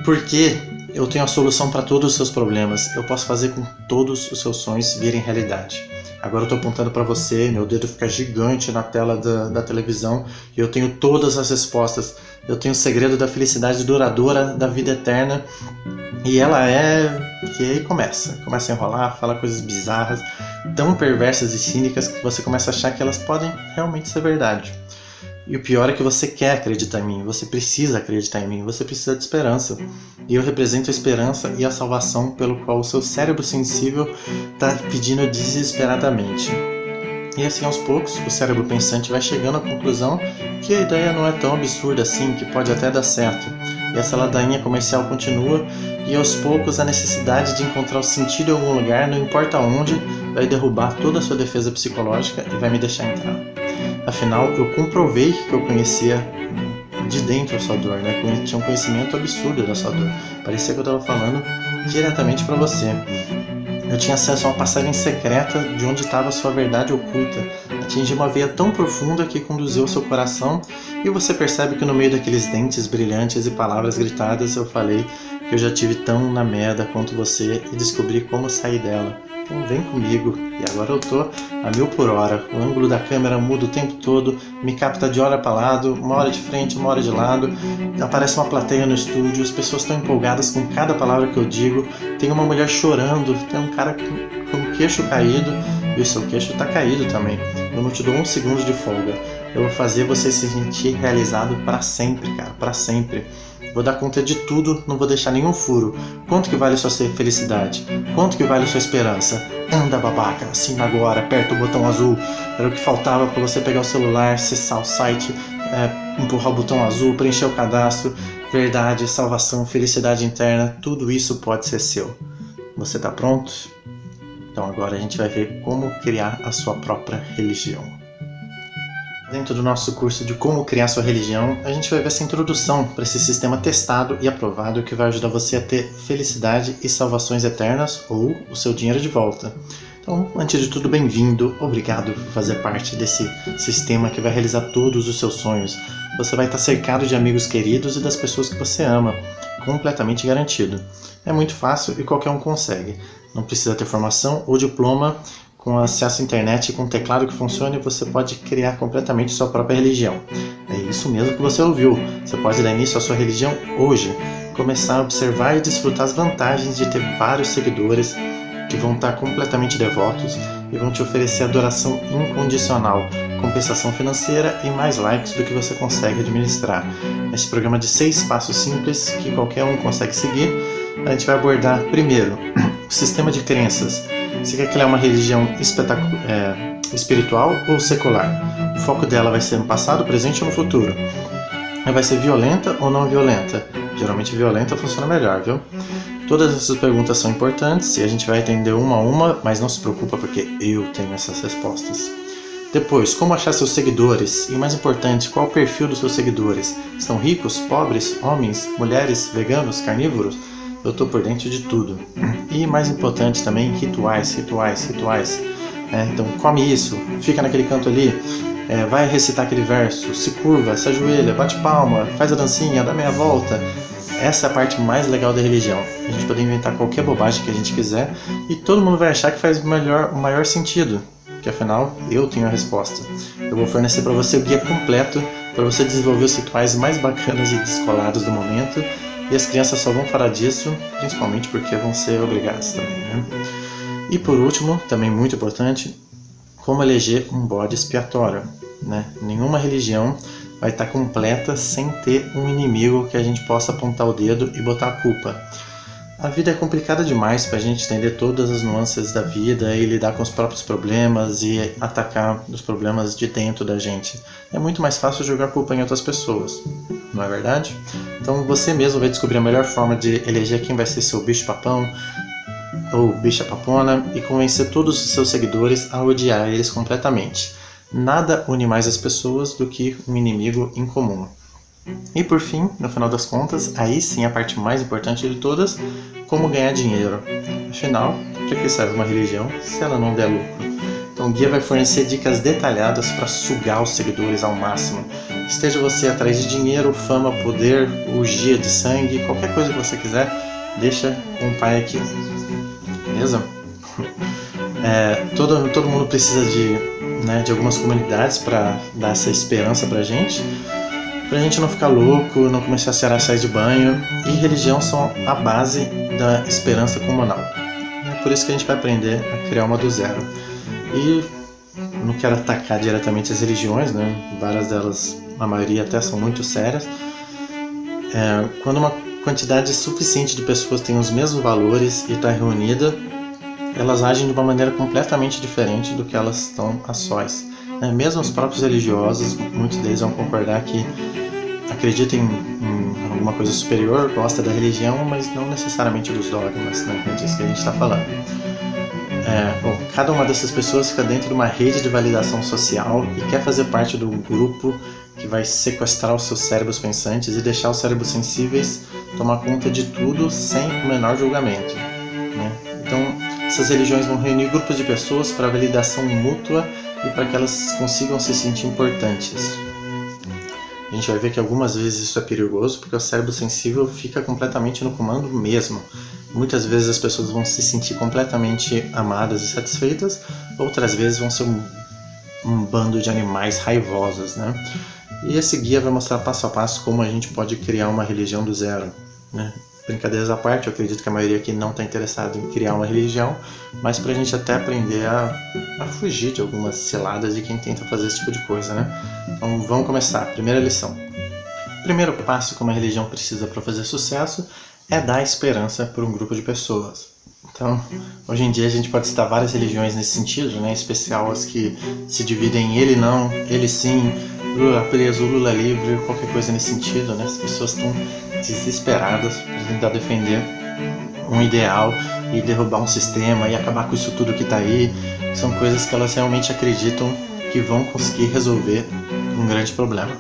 Porque eu tenho a solução para todos os seus problemas. Eu posso fazer com que todos os seus sonhos virem realidade. Agora eu estou apontando para você, meu dedo fica gigante na tela da televisão e eu tenho todas as respostas. Eu tenho o segredo da felicidade duradoura, da vida eterna. E ela E aí começa a enrolar, fala coisas bizarras, tão perversas e cínicas que você começa a achar que elas podem realmente ser verdade. E o pior é que você quer acreditar em mim, você precisa acreditar em mim, você precisa de esperança. E eu represento a esperança e a salvação pelo qual o seu cérebro sensível está pedindo desesperadamente. E assim aos poucos, o cérebro pensante vai chegando à conclusão que a ideia não é tão absurda assim, que pode até dar certo. E essa ladainha comercial continua e aos poucos a necessidade de encontrar o sentido em algum lugar, não importa onde, vai derrubar toda a sua defesa psicológica e vai me deixar entrar. Afinal, eu comprovei que eu conhecia de dentro a sua dor, né? Eu tinha um conhecimento absurdo da sua dor. Parecia que eu estava falando diretamente para você. Eu tinha acesso a uma passagem secreta de onde estava a sua verdade oculta. Atingi uma veia tão profunda que conduziu ao seu coração e você percebe que no meio daqueles dentes brilhantes e palavras gritadas eu falei que eu já tive tão na merda quanto você e descobri como sair dela. Então vem comigo. E agora eu tô a 1000 por hora. O ângulo da câmera muda o tempo todo, me capta de hora para lado, uma hora de frente, uma hora de lado. Aparece uma plateia no estúdio, as pessoas estão empolgadas com cada palavra que eu digo. Tem uma mulher chorando, tem um cara com o queixo caído, e o seu queixo tá caído também. Eu não te dou um segundo de folga. Eu vou fazer você se sentir realizado para sempre, cara, para sempre. Vou dar conta de tudo, não vou deixar nenhum furo. Quanto que vale a sua felicidade? Quanto que vale a sua esperança? Anda, babaca, assina agora, aperta o botão azul. Era o que faltava para você pegar o celular, acessar o site, empurrar o botão azul, preencher o cadastro. Verdade, salvação, felicidade interna, tudo isso pode ser seu. Você tá pronto? Então agora a gente vai ver como criar a sua própria religião. Dentro do nosso curso de como criar sua religião, a gente vai ver essa introdução para esse sistema testado e aprovado que vai ajudar você a ter felicidade e salvações eternas ou o seu dinheiro de volta. Então, antes de tudo, bem-vindo, obrigado por fazer parte desse sistema que vai realizar todos os seus sonhos. Você vai estar cercado de amigos queridos e das pessoas que você ama, completamente garantido. É muito fácil e qualquer um consegue. Não precisa ter formação ou diploma. Com acesso à internet e com um teclado que funcione, você pode criar completamente sua própria religião. É isso mesmo que você ouviu. Você pode dar início à sua religião hoje. Começar a observar e desfrutar as vantagens de ter vários seguidores que vão estar completamente devotos e vão te oferecer adoração incondicional, compensação financeira e mais likes do que você consegue administrar. Esse programa de 6 passos simples que qualquer um consegue seguir, a gente vai abordar primeiro o sistema de crenças. Você quer criar uma religião espiritual ou secular? O foco dela vai ser no passado, presente ou no futuro? Ela vai ser violenta ou não violenta? Geralmente violenta funciona melhor, viu? Todas essas perguntas são importantes e a gente vai entender uma a uma, mas não se preocupa porque eu tenho essas respostas. Depois, como achar seus seguidores? E o mais importante, qual o perfil dos seus seguidores? São ricos, pobres, homens, mulheres, veganos, carnívoros? Eu estou por dentro de tudo. E mais importante também, rituais. Então come isso, fica naquele canto ali, vai recitar aquele verso, se curva, se ajoelha, bate palma, faz a dancinha, dá meia volta. Essa é a parte mais legal da religião. A gente pode inventar qualquer bobagem que a gente quiser e todo mundo vai achar que faz o maior sentido. Porque afinal, eu tenho a resposta. Eu vou fornecer para você o guia completo para você desenvolver os rituais mais bacanas e descolados do momento. E as crianças só vão falar disso, principalmente porque vão ser obrigadas também, né? E por último, também muito importante, como eleger um bode expiatório, né? Nenhuma religião vai estar completa sem ter um inimigo que a gente possa apontar o dedo e botar a culpa. A vida é complicada demais para a gente entender todas as nuances da vida e lidar com os próprios problemas e atacar os problemas de dentro da gente. É muito mais fácil jogar a culpa em outras pessoas, não é verdade? Então você mesmo vai descobrir a melhor forma de eleger quem vai ser seu bicho-papão ou bicha-papona e convencer todos os seus seguidores a odiar eles completamente. Nada une mais as pessoas do que um inimigo em comum. E por fim, no final das contas, aí sim a parte mais importante de todas, como ganhar dinheiro. Afinal, para que serve uma religião se ela não der lucro? Então o guia vai fornecer dicas detalhadas para sugar os seguidores ao máximo. Esteja você atrás de dinheiro, fama, poder, urgia de sangue, qualquer coisa que você quiser, deixa com o pai aqui. Beleza? Todo mundo precisa de algumas comunidades para dar essa esperança pra gente não ficar louco, não começar a ser araçais de banho. E religião são a base da esperança comunal. É por isso que a gente vai aprender a criar uma do zero. E não quero atacar diretamente as religiões, né? Várias delas, a maioria até são muito sérias. Quando uma quantidade suficiente de pessoas tem os mesmos valores e está reunida, elas agem de uma maneira completamente diferente do que elas estão a sós. Mesmo os próprios religiosos, muitos deles vão concordar que acreditam em alguma coisa superior, gostam da religião, mas não necessariamente dos dogmas, né? É disso que a gente está falando. Cada uma dessas pessoas fica dentro de uma rede de validação social e quer fazer parte do grupo que vai sequestrar os seus cérebros pensantes e deixar os cérebros sensíveis tomar conta de tudo sem o menor julgamento, né? Então, essas religiões vão reunir grupos de pessoas para validação mútua e para que elas consigam se sentir importantes. A gente vai ver que algumas vezes isso é perigoso porque o cérebro sensível fica completamente no comando mesmo. Muitas vezes as pessoas vão se sentir completamente amadas e satisfeitas, outras vezes vão ser um bando de animais raivosos, né? E esse guia vai mostrar passo a passo como a gente pode criar uma religião do zero, né? Brincadeiras à parte, eu acredito que a maioria aqui não está interessada em criar uma religião, mas para a gente até aprender a fugir de algumas ciladas de quem tenta fazer esse tipo de coisa, né? Então vamos começar. Primeira lição. O primeiro passo que uma religião precisa para fazer sucesso é dar esperança para um grupo de pessoas. Então, hoje em dia a gente pode citar várias religiões nesse sentido, né? Em especial as que se dividem em ele não, ele sim, Lula preso, Lula livre, qualquer coisa nesse sentido, né? As pessoas estão desesperadas para tentar defender um ideal e derrubar um sistema e acabar com isso tudo que está aí. São coisas que elas realmente acreditam que vão conseguir resolver um grande problema.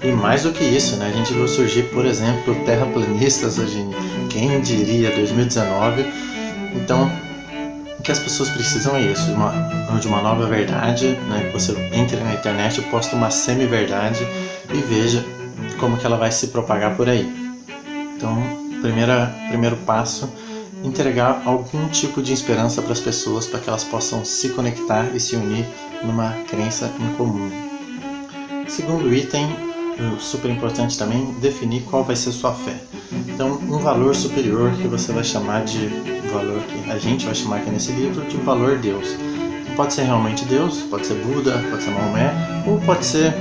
E mais do que isso, né? A gente viu surgir, por exemplo, terraplanistas hoje em, quem diria, 2019. Então, o que as pessoas precisam é isso, de uma nova verdade, né? Você entra na internet, posta uma semi-verdade e veja como que ela vai se propagar por aí. Então, primeiro passo, entregar algum tipo de esperança para as pessoas, para que elas possam se conectar e se unir numa crença em comum. Segundo item, super importante também, definir qual vai ser sua fé. Então, um valor superior que você vai chamar de valor, que a gente vai chamar aqui nesse livro de valor Deus. Pode ser realmente Deus, pode ser Buda, pode ser Maomé, ou pode ser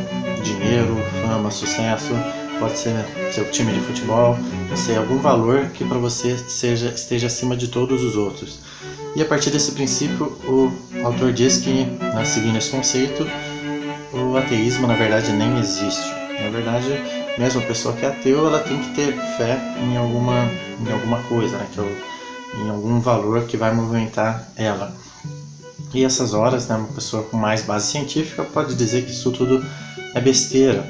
dinheiro, fama, sucesso, pode ser seu time de futebol, não sei, algum valor que para você esteja acima de todos os outros. E a partir desse princípio, o autor diz que, né, seguindo esse conceito, o ateísmo na verdade nem existe. Na verdade, mesmo a pessoa que é ateu, ela tem que ter fé em alguma coisa, né, em algum valor que vai movimentar ela. E essas horas, né, uma pessoa com mais base científica pode dizer que isso tudo é besteira.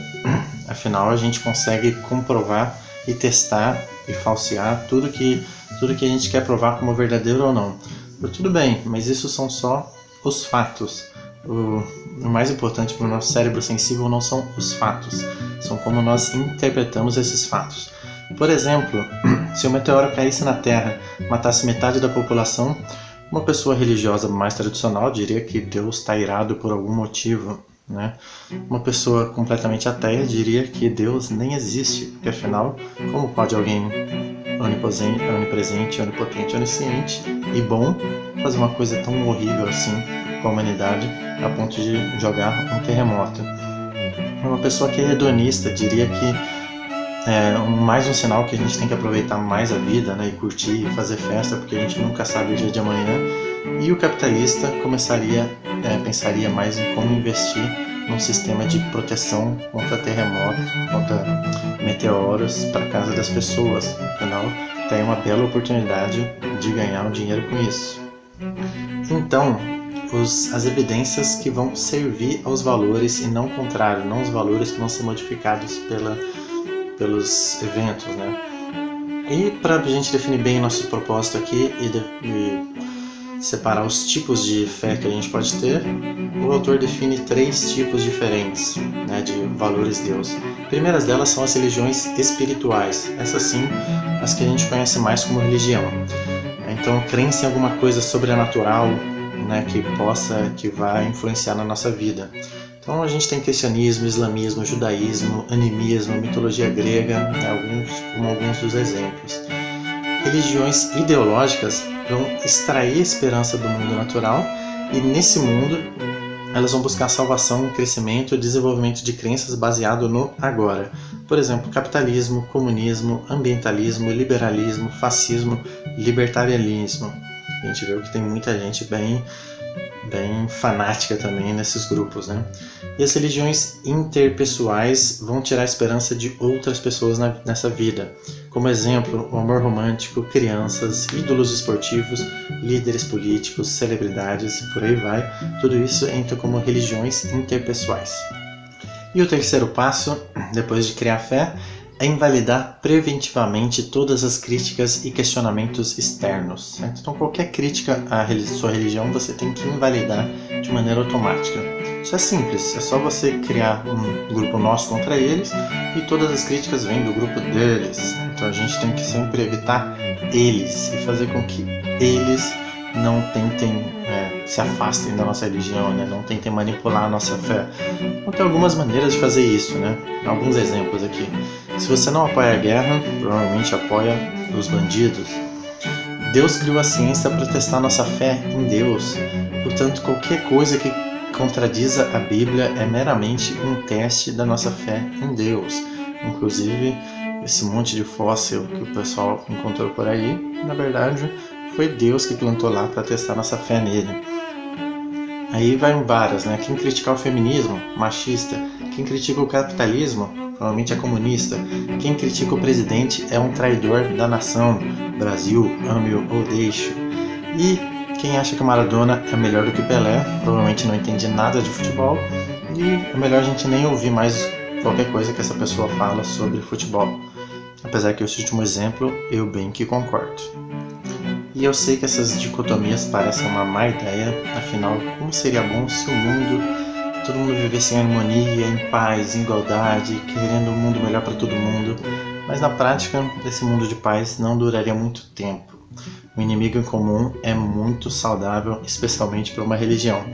Afinal, a gente consegue comprovar e testar e falsear tudo que a gente quer provar como verdadeiro ou não. Tudo bem, mas isso são só os fatos. O mais importante para o nosso cérebro sensível não são os fatos, são como nós interpretamos esses fatos. Por exemplo, se um meteoro caísse na Terra, matasse metade da população, uma pessoa religiosa mais tradicional diria que Deus está irado por algum motivo, né? Uma pessoa completamente ateia diria que Deus nem existe, porque afinal, como pode alguém onipresente, onipotente, onisciente e bom fazer uma coisa tão horrível assim com a humanidade a ponto de jogar um terremoto? Uma pessoa que é hedonista diria que é mais um sinal que a gente tem que aproveitar mais a vida, né, e curtir e fazer festa, porque a gente nunca sabe o dia de amanhã. E o capitalista pensaria mais em como investir num sistema de proteção contra terremotos, contra meteoros para a casa das pessoas. Afinal, tem uma bela oportunidade de ganhar um dinheiro com isso. Então, as evidências que vão servir aos valores e não o contrário, não os valores que vão ser modificados pelos eventos, né? E para a gente definir bem nosso propósito aqui e separar os tipos de fé que a gente pode ter, o autor define 3 tipos diferentes, né, de valores Deus. As primeiras delas são as religiões espirituais, essas sim, as que a gente conhece mais como religião. Então, crença em alguma coisa sobrenatural, né, que vai influenciar na nossa vida. Então a gente tem cristianismo, islamismo, judaísmo, animismo, mitologia grega, né, alguns dos exemplos. Religiões ideológicas vão extrair a esperança do mundo natural e nesse mundo elas vão buscar salvação, crescimento e desenvolvimento de crenças baseado no agora. Por exemplo, capitalismo, comunismo, ambientalismo, liberalismo, fascismo, libertarianismo. A gente vê que tem muita gente bem fanática também nesses grupos, né? E as religiões interpessoais vão tirar a esperança de outras pessoas nessa vida. Como exemplo, o amor romântico, crianças, ídolos esportivos, líderes políticos, celebridades e por aí vai. Tudo isso entra como religiões interpessoais. E o terceiro passo, depois de criar fé, é invalidar preventivamente todas as críticas e questionamentos externos. Certo? Então, qualquer crítica à sua religião você tem que invalidar de maneira automática. Isso é simples, é só você criar um grupo nosso contra eles e todas as críticas vêm do grupo deles. Então a gente tem que sempre evitar eles e fazer com que eles não tentem se afastem da nossa religião, né? Não tentem manipular a nossa fé. Então, tem algumas maneiras de fazer isso, né? Alguns exemplos aqui. Se você não apoia a guerra, provavelmente apoia os bandidos. Deus criou a ciência para testar nossa fé em Deus. Portanto, qualquer coisa que contradiza a Bíblia é meramente um teste da nossa fé em Deus. Inclusive, esse monte de fóssil que o pessoal encontrou por aí, na verdade, foi Deus que plantou lá para testar nossa fé nele. Aí vai em várias, né? Quem criticar o feminismo, machista. Quem critica o capitalismo, provavelmente é comunista. Quem critica o presidente é um traidor da nação. Brasil, ame-o ou deixe. E quem acha que o Maradona é melhor do que Pelé, provavelmente não entende nada de futebol. E é melhor a gente nem ouvir mais qualquer coisa que essa pessoa fala sobre futebol. Apesar que esse último exemplo, eu bem que concordo. E eu sei que essas dicotomias parecem uma má ideia, afinal, como seria bom se o mundo, todo mundo vivesse em harmonia, em paz, em igualdade, querendo um mundo melhor para todo mundo, mas na prática, esse mundo de paz não duraria muito tempo. O inimigo em comum é muito saudável, especialmente para uma religião.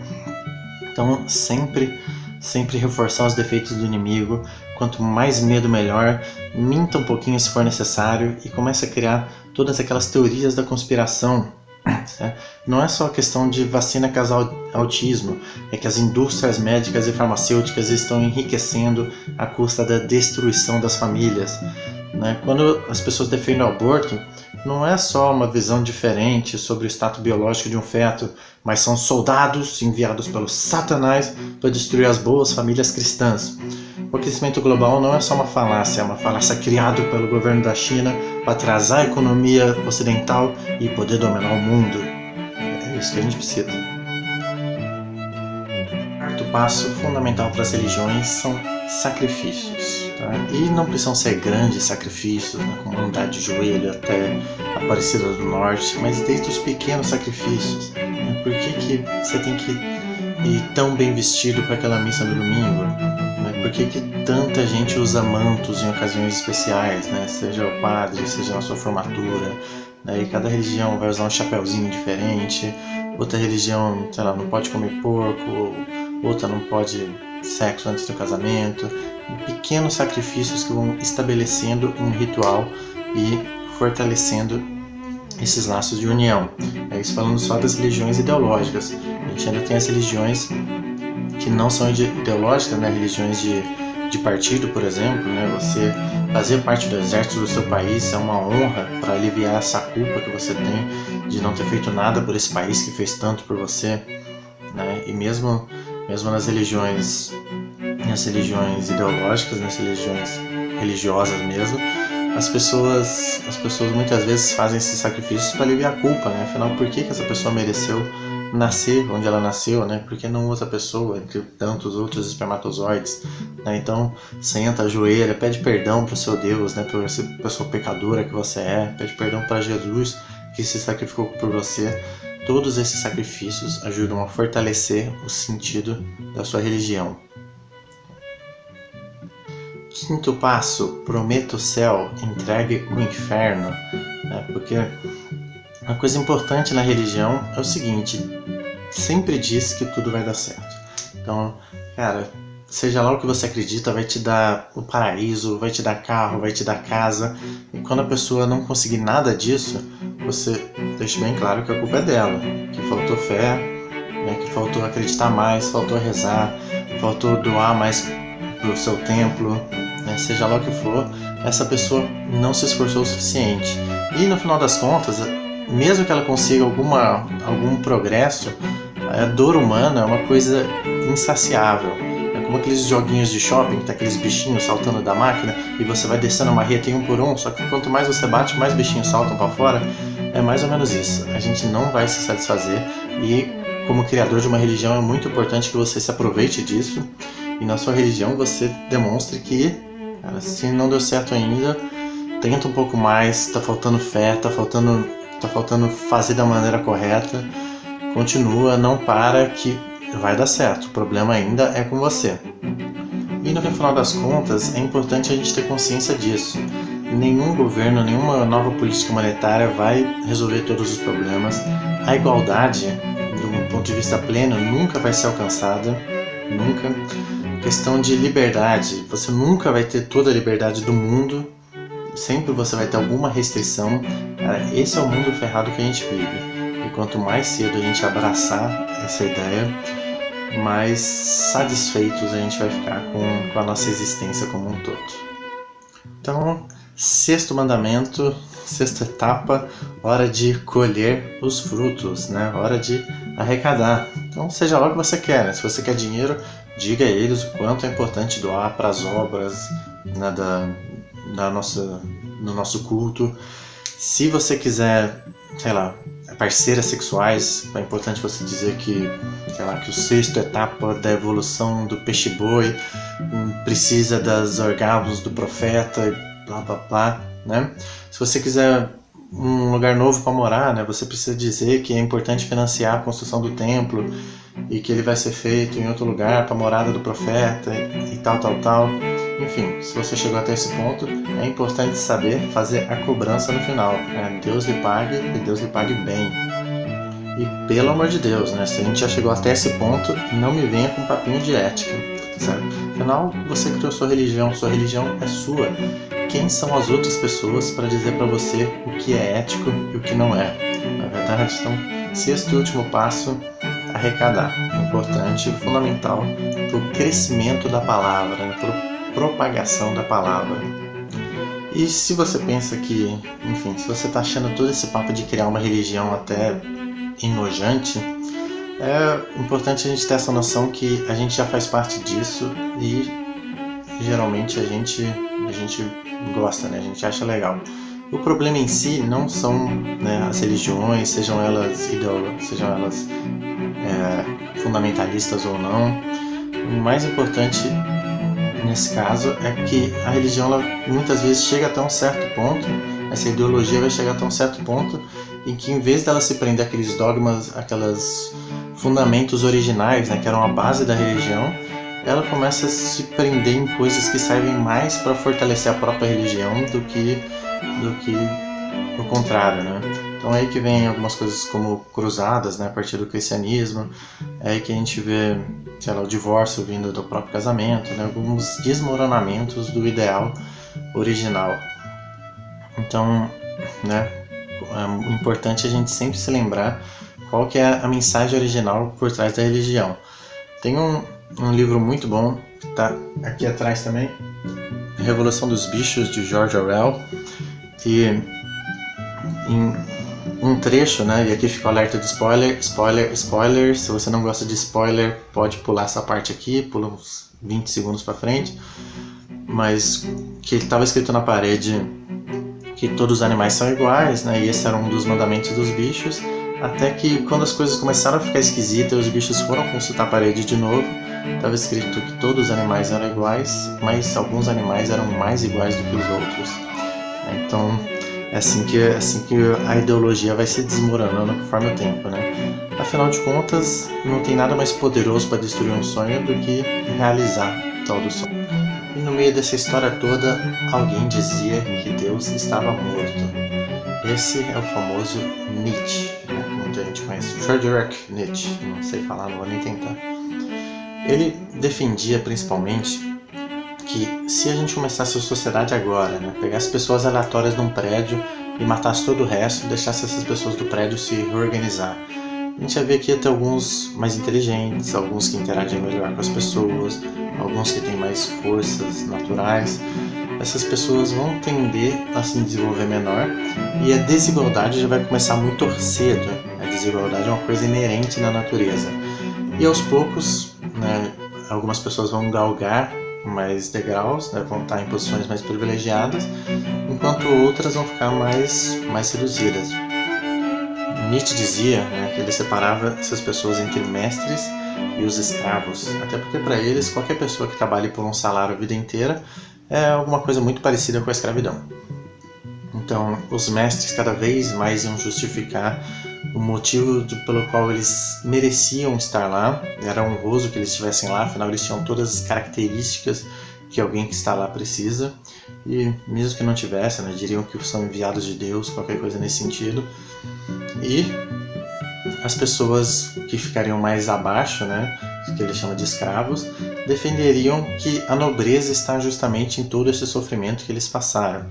Então, sempre reforçar os defeitos do inimigo, quanto mais medo melhor, minta um pouquinho se for necessário e comece a criar todas aquelas teorias da conspiração. Não é só a questão de vacina casal autismo, é que as indústrias médicas e farmacêuticas estão enriquecendo à custa da destruição das famílias. Quando as pessoas defendem o aborto, não é só uma visão diferente sobre o status biológico de um feto, mas são soldados enviados pelo Satanás para destruir as boas famílias cristãs. O aquecimento global não é só uma falácia, é uma falácia criada pelo governo da China para atrasar a economia ocidental e poder dominar o mundo. É isso que a gente precisa. O quarto passo fundamental para as religiões são sacrifícios. E não precisam ser grandes sacrifícios, como andar de joelho até Aparecida do Norte, mas desde os pequenos sacrifícios. Por que você tem que ir tão bem vestido para aquela missa no domingo? Por que tanta gente usa mantos em ocasiões especiais, seja o padre, seja na sua formatura? E cada religião vai usar um chapéuzinho diferente, outra religião, sei lá, não pode comer porco, outra não pode sexo antes do casamento. Pequenos sacrifícios que vão estabelecendo um ritual e fortalecendo esses laços de união. É isso falando só das religiões ideológicas. A gente ainda tem as religiões que não são ideológicas, religiões de partido, por exemplo. Você fazer parte do exército do seu país é uma honra para aliviar essa culpa que você tem de não ter feito nada por esse país que fez tanto por você. E mesmo nas religiões ideológicas, nas religiões religiosas mesmo, as pessoas muitas vezes fazem esses sacrifícios para aliviar a culpa, Afinal, por que essa pessoa mereceu nascer onde ela nasceu, Por que não outra pessoa entre tantos outros espermatozoides, Então, senta, ajoelha, pede perdão para o seu Deus, por essa pessoa pecadora que você é, pede perdão para Jesus que se sacrificou por você. Todos esses sacrifícios ajudam a fortalecer o sentido da sua religião. Quinto passo, prometa o céu, entregue o inferno. Porque uma coisa importante na religião é o seguinte: sempre diz que tudo vai dar certo. Então, cara, seja lá o que você acredita, vai te dar o paraíso, vai te dar carro, vai te dar casa. E quando a pessoa não conseguir nada disso, você deixa bem claro que a culpa é dela, que faltou fé, que faltou acreditar mais, faltou rezar, faltou doar mais pro seu templo, seja lá o que for, essa pessoa não se esforçou o suficiente. E no final das contas, mesmo que ela consiga algum progresso, a dor humana é uma coisa insaciável. É como aqueles joguinhos de shopping, que tem aqueles bichinhos saltando da máquina e você vai descendo uma reta um por um, só que quanto mais você bate, mais bichinhos saltam para fora. É mais ou menos isso. A gente não vai se satisfazer e, como criador de uma religião, é muito importante que você se aproveite disso e na sua religião você demonstre que, cara, se não deu certo ainda, tenta um pouco mais, tá faltando fé, tá faltando fazer da maneira correta, continua, não para, que vai dar certo, o problema ainda é com você. E no final das contas, é importante a gente ter consciência disso. Nenhum governo, nenhuma nova política monetária vai resolver todos os problemas. A igualdade, do ponto de vista pleno, nunca vai ser alcançada, nunca. Questão de liberdade, você nunca vai ter toda a liberdade do mundo, sempre você vai ter alguma restrição. Cara, esse é o mundo ferrado que a gente vive. E quanto mais cedo a gente abraçar essa ideia, mais satisfeitos a gente vai ficar com a nossa existência como um todo. Então, sexto mandamento, sexta etapa, hora de colher os frutos, né? Hora de arrecadar. Então, seja lá o que você quer, né? Se você quer dinheiro, diga a eles o quanto é importante doar para as obras, né, do nosso culto. Se você quiser, sei lá, parceiras sexuais, é importante você dizer que, sei lá, que o sexto etapa da evolução do peixe-boi precisa das orgasmos do profeta e blá blá blá, né? Se você quiser um lugar novo para morar, né, você precisa dizer que é importante financiar a construção do templo e que ele vai ser feito em outro lugar para a morada do profeta e tal. Enfim, se você chegou até esse ponto, é importante saber fazer a cobrança no final, né? Deus lhe pague e Deus lhe pague bem. E pelo amor de Deus, né? Se a gente já chegou até esse ponto, não me venha com papinho de ética, certo? Afinal, você criou sua religião é sua. Quem são as outras pessoas para dizer para você o que é ético e o que não é? Na verdade, então, sexto e último passo, arrecadar. Importante, fundamental para o crescimento da palavra, né? Para a propagação da palavra. E se você pensa que, enfim, se você está achando todo esse papo de criar uma religião até enojante, é importante a gente ter essa noção que a gente já faz parte disso e geralmente a gente gosta, né? A gente acha legal. O problema em si não são, né, as religiões, sejam elas fundamentalistas ou não. O mais importante nesse caso é que a religião, ela, muitas vezes, chega até um certo ponto, essa ideologia vai chegar até um certo ponto em que, em vez dela se prender àqueles dogmas, aqueles fundamentos originais, né, que eram a base da religião, ela começa a se prender em coisas que servem mais para fortalecer a própria religião do que o contrário, né? Então é aí que vem algumas coisas como cruzadas, né, a partir do cristianismo, é aí que a gente vê, sei lá, o divórcio vindo do próprio casamento, né, alguns desmoronamentos do ideal original. Então, né, é importante a gente sempre se lembrar qual que é a mensagem original por trás da religião. Tem um livro muito bom, que está aqui atrás também, Revolução dos Bichos, de George Orwell, e em um trecho, né, e aqui fica o alerta de spoiler, se você não gosta de spoiler, pode pular essa parte aqui, pula uns 20 segundos para frente, mas que estava escrito na parede que todos os animais são iguais, né, e esse era um dos mandamentos dos bichos, até que quando as coisas começaram a ficar esquisitas, os bichos foram consultar a parede de novo, estava escrito que todos os animais eram iguais, mas alguns animais eram mais iguais do que os outros. Então, é assim que a ideologia vai se desmoronando conforme o tempo, né? Afinal de contas, não tem nada mais poderoso para destruir um sonho do que realizar tal do sonho. E no meio dessa história toda, alguém dizia que Deus estava morto. Esse é o famoso Nietzsche, né? Muita gente conhece, Friedrich Nietzsche, não sei falar, não vou nem tentar. Ele defendia principalmente que se a gente começasse a sociedade agora, né, pegasse pessoas aleatórias num prédio e matasse todo o resto, deixasse essas pessoas do prédio se reorganizar, a gente ia ver que ia ter alguns mais inteligentes, alguns que interagem melhor com as pessoas, alguns que têm mais forças naturais. Essas pessoas vão tender a se desenvolver menor e a desigualdade já vai começar muito cedo. A desigualdade é uma coisa inerente na natureza. E aos poucos, né, algumas pessoas vão galgar mais degraus, né, vão estar em posições mais privilegiadas, enquanto outras vão ficar mais reduzidas. Nietzsche dizia, né, que ele separava essas pessoas entre mestres e os escravos, até porque para eles qualquer pessoa que trabalhe por um salário a vida inteira é alguma coisa muito parecida com a escravidão. Então os mestres cada vez mais iam justificar o motivo pelo qual eles mereciam estar lá, era honroso que eles estivessem lá, afinal eles tinham todas as características que alguém que está lá precisa, e mesmo que não tivesse, né, diriam que são enviados de Deus, qualquer coisa nesse sentido. E as pessoas que ficariam mais abaixo, né, que ele chama de escravos, defenderiam que a nobreza está justamente em todo esse sofrimento que eles passaram,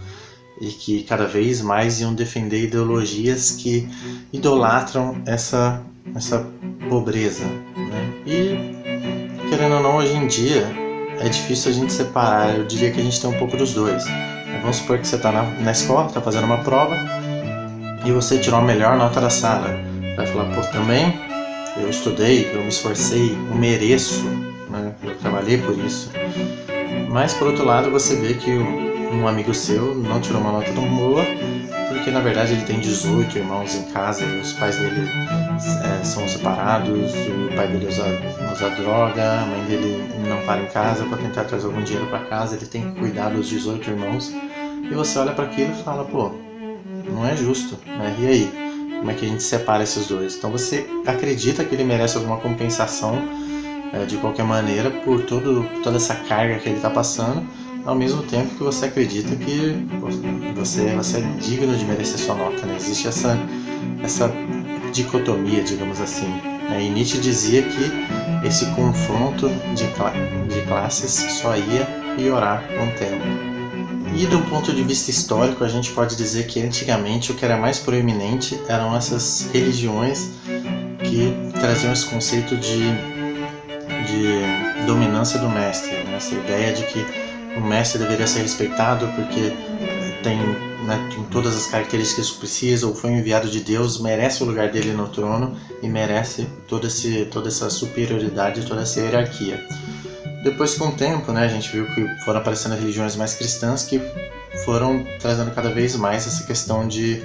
e que cada vez mais iam defender ideologias que idolatram essa pobreza, né? E, querendo ou não, hoje em dia é difícil a gente separar. Eu diria que a gente tem um pouco dos dois. Vamos supor que você está na escola, está fazendo uma prova e você tirou a melhor nota da sala. Vai falar, pô, também eu estudei, eu me esforcei, eu mereço, né? Eu trabalhei por isso. Mas, por outro lado, você vê que um amigo seu não tirou uma nota tão boa, porque na verdade ele tem 18 irmãos em casa e os pais dele são separados, o pai dele usa droga, a mãe dele não para em casa para tentar trazer algum dinheiro para casa, ele tem que cuidar dos 18 irmãos, e você olha para aquilo e fala, pô, não é justo, né? E aí? Como é que a gente separa esses dois? Então você acredita que ele merece alguma compensação de qualquer maneira por toda essa carga que ele está passando, ao mesmo tempo que você acredita que você é digno de merecer sua nota, né? Existe essa dicotomia, digamos assim, né? E Nietzsche dizia que esse confronto de classes só ia piorar com o tempo. E do ponto de vista histórico, a gente pode dizer que antigamente o que era mais proeminente eram essas religiões que traziam esse conceito de dominância do mestre, né? Essa ideia de que o mestre deveria ser respeitado porque tem todas as características que precisa, ou foi enviado de Deus, merece o lugar dele no trono e merece toda essa superioridade, toda essa hierarquia. Depois, com o tempo, né, a gente viu que foram aparecendo religiões mais cristãs que foram trazendo cada vez mais essa questão de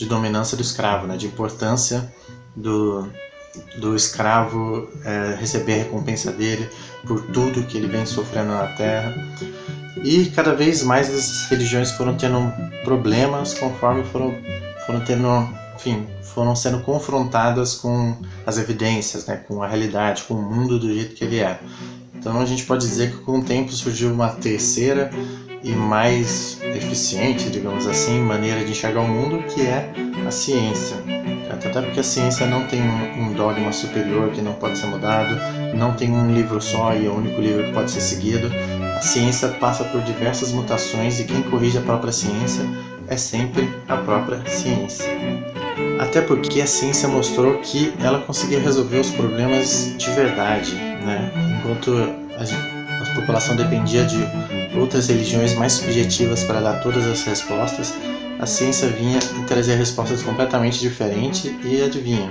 dominância do escravo, né, de importância do escravo receber a recompensa dele por tudo que ele vem sofrendo na terra. E cada vez mais as religiões foram tendo problemas conforme foram sendo confrontadas com as evidências, né, com a realidade, com o mundo do jeito que ele é. Então a gente pode dizer que com o tempo surgiu uma terceira e mais eficiente, digamos assim, maneira de enxergar o mundo, que é a ciência. Até porque a ciência não tem um dogma superior que não pode ser mudado, não tem um livro só e é o único livro que pode ser seguido. A ciência passa por diversas mutações e quem corrige a própria ciência é sempre a própria ciência. Até porque a ciência mostrou que ela conseguia resolver os problemas de verdade, né? Enquanto a população dependia de outras religiões mais subjetivas para dar todas as respostas, a ciência vinha e trazia respostas completamente diferentes e adivinha,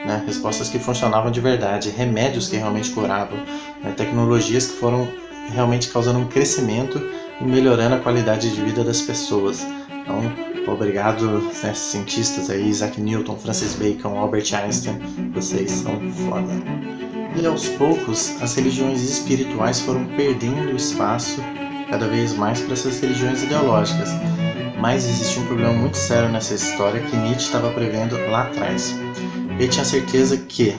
né? Respostas que funcionavam de verdade, remédios que realmente curavam, né? Tecnologias que foram realmente causando um crescimento e melhorando a qualidade de vida das pessoas. Então, obrigado, né, cientistas aí, Isaac Newton, Francis Bacon, Albert Einstein, vocês são foda. E aos poucos, as religiões espirituais foram perdendo espaço cada vez mais para essas religiões ideológicas. Mas existe um problema muito sério nessa história que Nietzsche estava prevendo lá atrás. Ele tinha certeza que,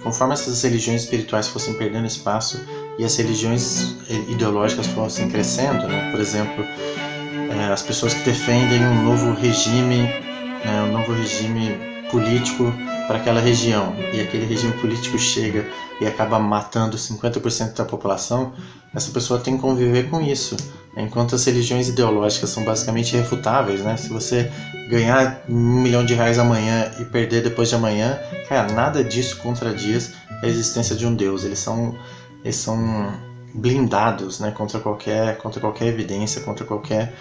conforme essas religiões espirituais fossem perdendo espaço e as religiões ideológicas fossem crescendo, né, por exemplo, as pessoas que defendem um novo regime político para aquela região, e aquele regime político chega e acaba matando 50% da população, essa pessoa tem que conviver com isso. Enquanto as religiões ideológicas são basicamente irrefutáveis, né? Se você ganhar R$1 milhão amanhã e perder depois de amanhã, cara, nada disso contradiz a existência de um Deus. Eles são blindados, né, contra qualquer evidência, contra qualquer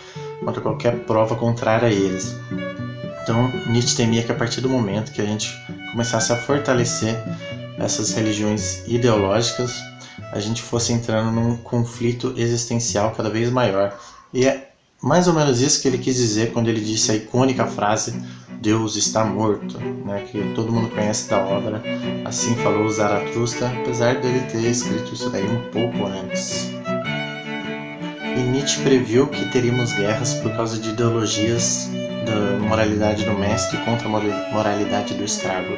prova contrária a eles. Então Nietzsche temia que a partir do momento que a gente começasse a fortalecer essas religiões ideológicas, a gente fosse entrando num conflito existencial cada vez maior. E é mais ou menos isso que ele quis dizer quando ele disse a icônica frase "Deus está morto", né, que todo mundo conhece da obra Assim Falou Zaratustra, apesar dele ter escrito isso daí um pouco antes. E Nietzsche previu que teríamos guerras por causa de ideologias da moralidade do mestre contra a moralidade do escravo,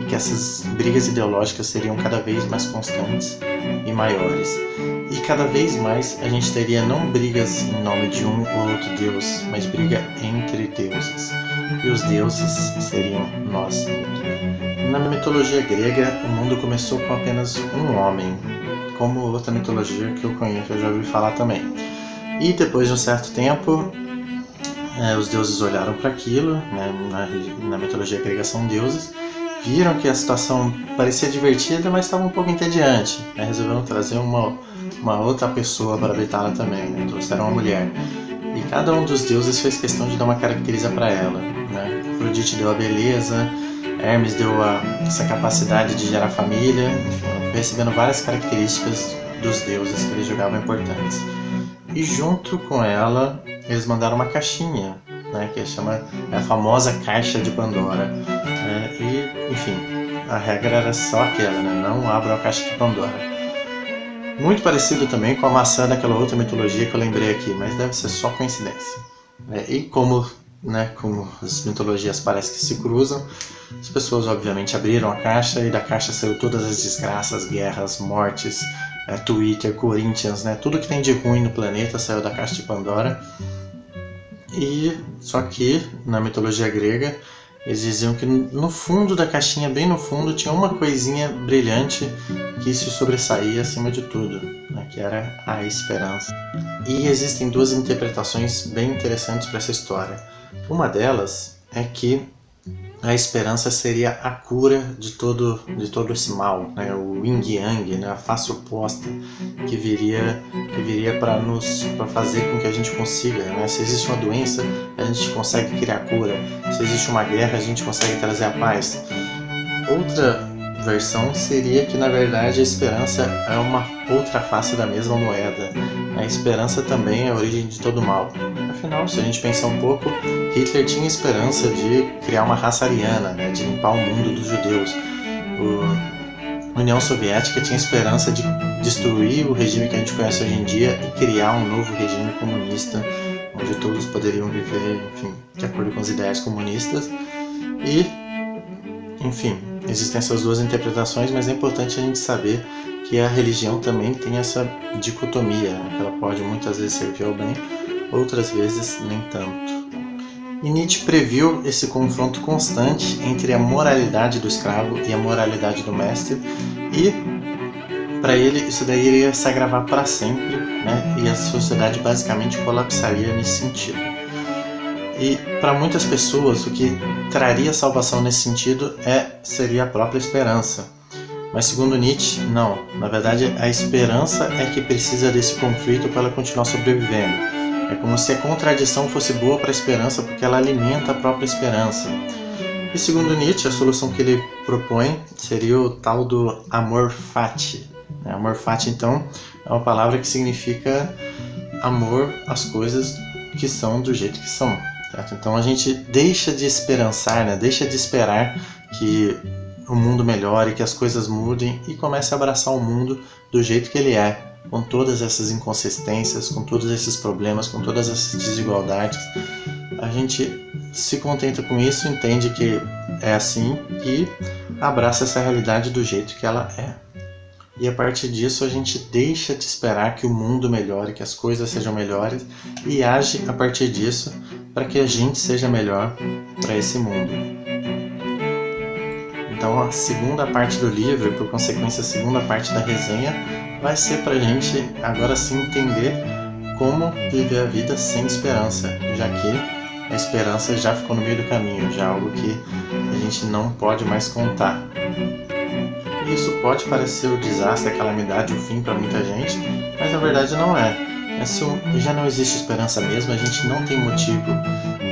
e que essas brigas ideológicas seriam cada vez mais constantes e maiores. E cada vez mais a gente teria não brigas em nome de um ou outro deus, mas briga entre deuses. E os deuses seriam nós. Na mitologia grega, o mundo começou com apenas um homem, como outra mitologia que eu conheço, eu já ouvi falar também. E depois de um certo tempo, os deuses olharam para aquilo, né, na mitologia grega são deuses, viram que a situação parecia divertida, mas estava um pouco entediante. Né, resolveram trazer uma outra pessoa para habitá-la também, né, trouxeram uma mulher. E cada um dos deuses fez questão de dar uma característica para ela. Né? Afrodite deu a beleza, Hermes deu essa capacidade de gerar família, recebendo várias características dos deuses que eles julgavam importantes. E junto com ela, eles mandaram uma caixinha, né, que chama a famosa Caixa de Pandora. E, enfim, a regra era só aquela, né, não abra a Caixa de Pandora. Muito parecido também com a maçã daquela outra mitologia que eu lembrei aqui, mas deve ser só coincidência. E como as mitologias parecem que se cruzam, as pessoas obviamente abriram a caixa e da caixa saiu todas as desgraças, guerras, mortes, Twitter, Corinthians, né? Tudo que tem de ruim no planeta saiu da caixa de Pandora. E só que na mitologia grega eles diziam que no fundo da caixinha, bem no fundo, tinha uma coisinha brilhante que se sobressaía acima de tudo, né? Que era a esperança. E existem duas interpretações bem interessantes para essa história. Uma delas é que a esperança seria a cura de todo esse mal, né? O yin yang, né? A face oposta que viria para fazer com que a gente consiga, né? Se existe uma doença, a gente consegue criar cura. Se existe uma guerra, a gente consegue trazer a paz. Outra versão seria que na verdade a esperança é uma outra face da mesma moeda. A esperança também é a origem de todo mal. Afinal, se a gente pensar um pouco, Hitler tinha esperança de criar uma raça ariana, né, de limpar o mundo dos judeus. A União Soviética tinha esperança de destruir o regime que a gente conhece hoje em dia e criar um novo regime comunista, onde todos poderiam viver, enfim, de acordo com as ideias comunistas. E, enfim, existem essas duas interpretações, mas é importante a gente saber que a religião também tem essa dicotomia, né? Ela pode muitas vezes servir ao bem, outras vezes nem tanto. E Nietzsche previu esse confronto constante entre a moralidade do escravo e a moralidade do mestre, e para ele isso daí iria se agravar para sempre, né? E a sociedade basicamente colapsaria nesse sentido. E para muitas pessoas o que traria salvação nesse sentido seria a própria esperança. Mas segundo Nietzsche, não. Na verdade, a esperança é que precisa desse conflito para ela continuar sobrevivendo. É como se a contradição fosse boa para a esperança, porque ela alimenta a própria esperança. E segundo Nietzsche, a solução que ele propõe seria o tal do amor fati. Amor fati, então, é uma palavra que significa amor às coisas que são do jeito que são. Certo? Então a gente deixa de esperançar, né? Deixa de esperar que o mundo melhore, que as coisas mudem e comece a abraçar o mundo do jeito que ele é, com todas essas inconsistências, com todos esses problemas, com todas essas desigualdades. A gente se contenta com isso, entende que é assim e abraça essa realidade do jeito que ela é. E a partir disso a gente deixa de esperar que o mundo melhore, que as coisas sejam melhores e age a partir disso para que a gente seja melhor para esse mundo. Então a segunda parte do livro, e por consequência a segunda parte da resenha, vai ser para a gente agora sim entender como viver a vida sem esperança, já que a esperança já ficou no meio do caminho, já é algo que a gente não pode mais contar. E isso pode parecer o desastre, a calamidade, o fim para muita gente, mas na verdade não é. Se já não existe esperança mesmo, a gente não tem motivo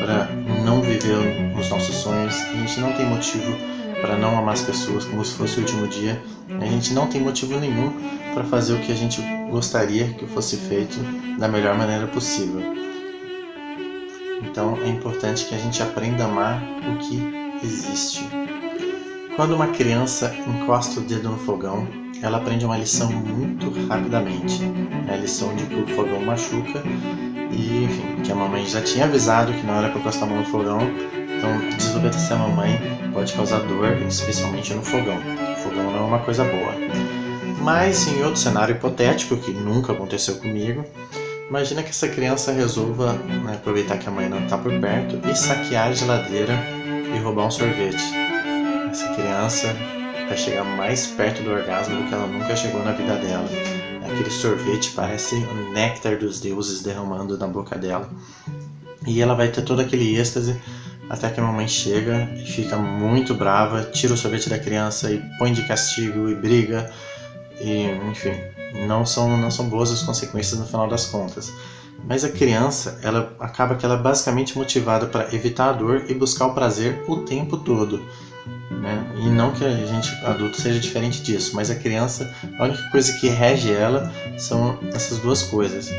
para não viver os nossos sonhos, a gente não tem motivo para não amar as pessoas como se fosse o último dia, a gente não tem motivo nenhum para fazer o que a gente gostaria que fosse feito da melhor maneira possível. Então é importante que a gente aprenda a amar o que existe. Quando uma criança encosta o dedo no fogão, ela aprende uma lição muito rapidamente. É a lição de que o fogão machuca e enfim, que a mamãe já tinha avisado que não era para encostar a mão no fogão, então desobedecer a mamãe pode causar dor, especialmente no fogão. O fogão não é uma coisa boa. Mas em outro cenário hipotético, que nunca aconteceu comigo, imagina que essa criança resolva, né, aproveitar que a mãe não está por perto e saquear a geladeira e roubar um sorvete. Essa criança vai chegar mais perto do orgasmo do que ela nunca chegou na vida dela. Aquele sorvete parece o néctar dos deuses derramando na boca dela. E ela vai ter todo aquele êxtase até que a mamãe chega e fica muito brava, tira o sorvete da criança e põe de castigo e briga. E, enfim, não são boas as consequências no final das contas. Mas a criança, ela acaba que ela é basicamente motivada para evitar a dor e buscar o prazer o tempo todo, né? E não que a gente adulto seja diferente disso, mas a criança, a única coisa que rege ela são essas duas coisas.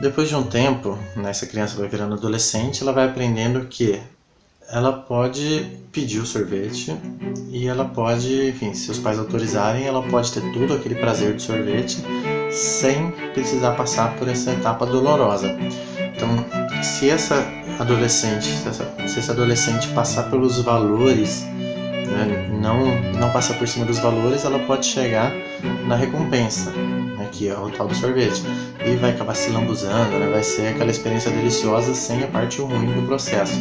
Depois de um tempo, né, essa criança vai virando adolescente, ela vai aprendendo que ela pode pedir o sorvete e ela pode, enfim, se os pais autorizarem, ela pode ter todo aquele prazer do sorvete sem precisar passar por essa etapa dolorosa. Então, se esse adolescente passar pelos valores, né, não passar por cima dos valores, ela pode chegar na recompensa, né, que é o tal do sorvete, e vai acabar se lambuzando, né, vai ser aquela experiência deliciosa sem a parte ruim do processo.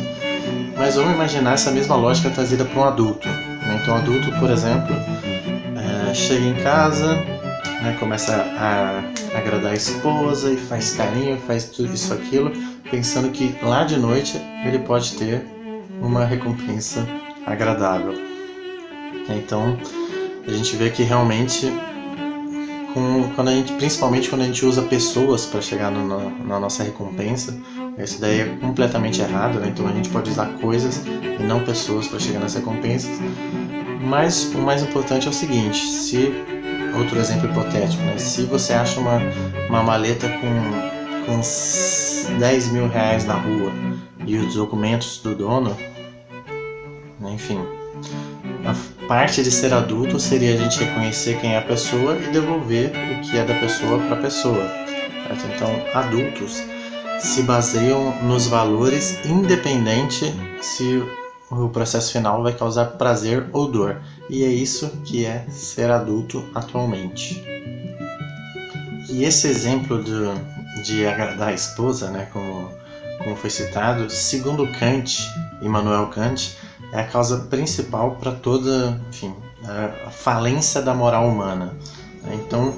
Mas vamos imaginar essa mesma lógica trazida para um adulto, né? Então, o adulto, por exemplo, chega em casa, né, começa a agradar a esposa e faz carinho, faz tudo isso, aquilo, pensando que lá de noite ele pode ter uma recompensa agradável. Então, a gente vê que realmente, principalmente quando a gente usa pessoas para chegar na nossa recompensa, isso daí é completamente errado, né? Então a gente pode usar coisas e não pessoas para chegar nas recompensas. Mas o mais importante é o seguinte: outro exemplo hipotético, né? Se você acha uma maleta com 10 mil reais na rua e os documentos do dono, né? Enfim, a parte de ser adulto seria a gente reconhecer quem é a pessoa e devolver o que é da pessoa para a pessoa, certo? Então, adultos se baseiam nos valores, independente se o processo final vai causar prazer ou dor. E é isso que é ser adulto atualmente. E esse exemplo de agradar a esposa, né, como foi citado, segundo Kant, Immanuel Kant, é a causa principal para toda, enfim, a falência da moral humana. Então,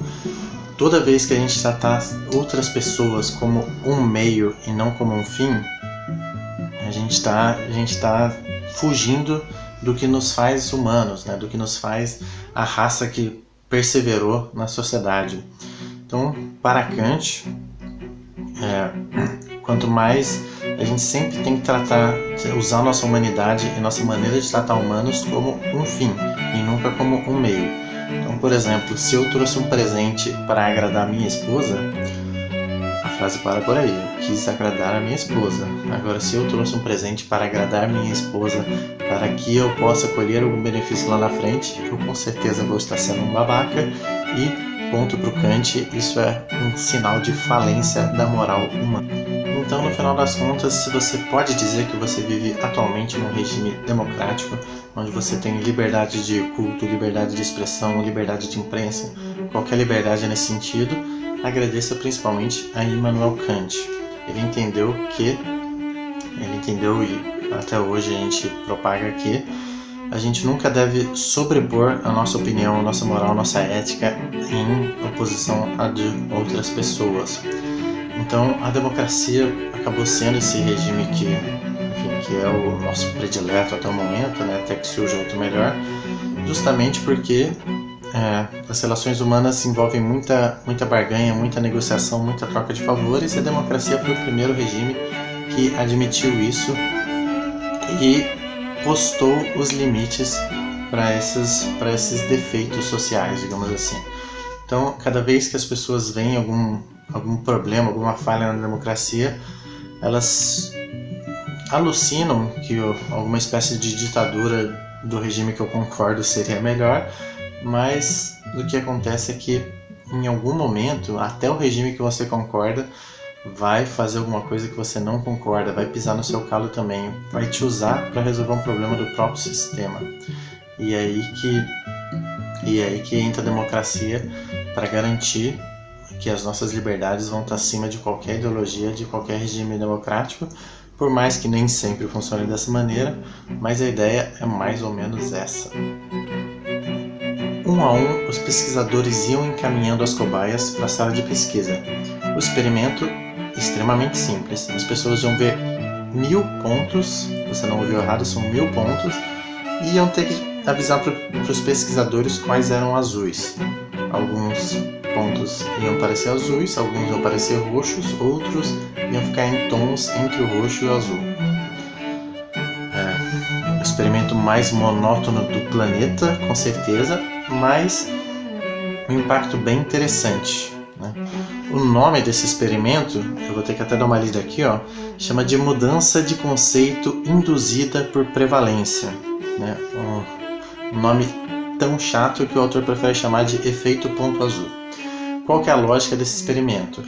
toda vez que a gente tratar outras pessoas como um meio e não como um fim, a gente está fugindo do que nos faz humanos, né? Do que nos faz a raça que perseverou na sociedade. Então, para Kant, quanto mais a gente sempre tem que usar nossa humanidade e nossa maneira de tratar humanos como um fim e nunca como um meio. Então, por exemplo, se eu trouxe um presente para agradar a minha esposa, a frase para por aí: eu quis agradar a minha esposa. Agora, se eu trouxe um presente para agradar a minha esposa, para que eu possa colher algum benefício lá na frente, eu com certeza vou estar sendo um babaca. E, ponto pro Kant, isso é um sinal de falência da moral humana. Então, no final das contas, se você pode dizer que você vive atualmente num regime democrático, onde você tem liberdade de culto, liberdade de expressão, liberdade de imprensa, qualquer liberdade nesse sentido, agradeça principalmente a Immanuel Kant. Ele entendeu e até hoje a gente propaga que a gente nunca deve sobrepor a nossa opinião, a nossa moral, a nossa ética em oposição a de outras pessoas. Então, a democracia acabou sendo esse regime que é o nosso predileto até o momento, né? Até que surja outro melhor, justamente porque as relações humanas envolvem muita barganha, muita negociação, muita troca de favores, e a democracia foi o primeiro regime que admitiu isso e postou os limites para esses defeitos sociais, digamos assim. Então, cada vez que as pessoas veem algum problema, alguma falha na democracia, elas alucinam que alguma espécie de ditadura do regime que eu concordo seria melhor, mas o que acontece é que em algum momento, até o regime que você concorda, vai fazer alguma coisa que você não concorda, vai pisar no seu calo também, vai te usar para resolver um problema do próprio sistema. E é aí que entra a democracia para garantir que as nossas liberdades vão estar acima de qualquer ideologia, de qualquer regime democrático, por mais que nem sempre funcione dessa maneira, mas a ideia é mais ou menos essa. Um a um, os pesquisadores iam encaminhando as cobaias para a sala de pesquisa. O experimento extremamente simples. As pessoas iam ver 1000 pontos, você não ouviu errado, são 1000 pontos, e iam ter que avisar para os pesquisadores quais eram azuis. Alguns pontos iam parecer azuis, alguns iam parecer roxos, outros iam ficar em tons entre o roxo e o azul. O experimento mais monótono do planeta, com certeza, mas um impacto bem interessante, né? O nome desse experimento, eu vou ter que até dar uma lida aqui, chama de mudança de conceito induzida por prevalência, né? Um nome tão chato que o autor prefere chamar de efeito ponto azul. Qual que é a lógica desse experimento?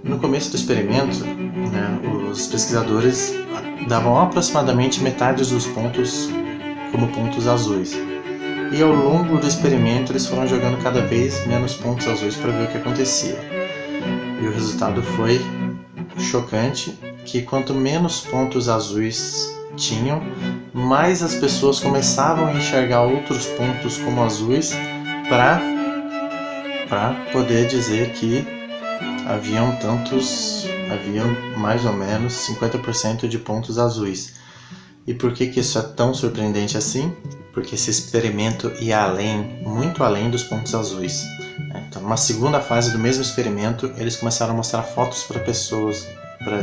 No começo do experimento, né, os pesquisadores davam aproximadamente metade dos pontos como pontos azuis. E ao longo do experimento eles foram jogando cada vez menos pontos azuis para ver o que acontecia. E o resultado foi chocante, que quanto menos pontos azuis tinham, mais as pessoas começavam a enxergar outros pontos como azuis para poder dizer que havia mais ou menos 50% de pontos azuis. E por que isso é tão surpreendente assim? Porque esse experimento ia muito além dos pontos azuis. Então, numa segunda fase do mesmo experimento, eles começaram a mostrar fotos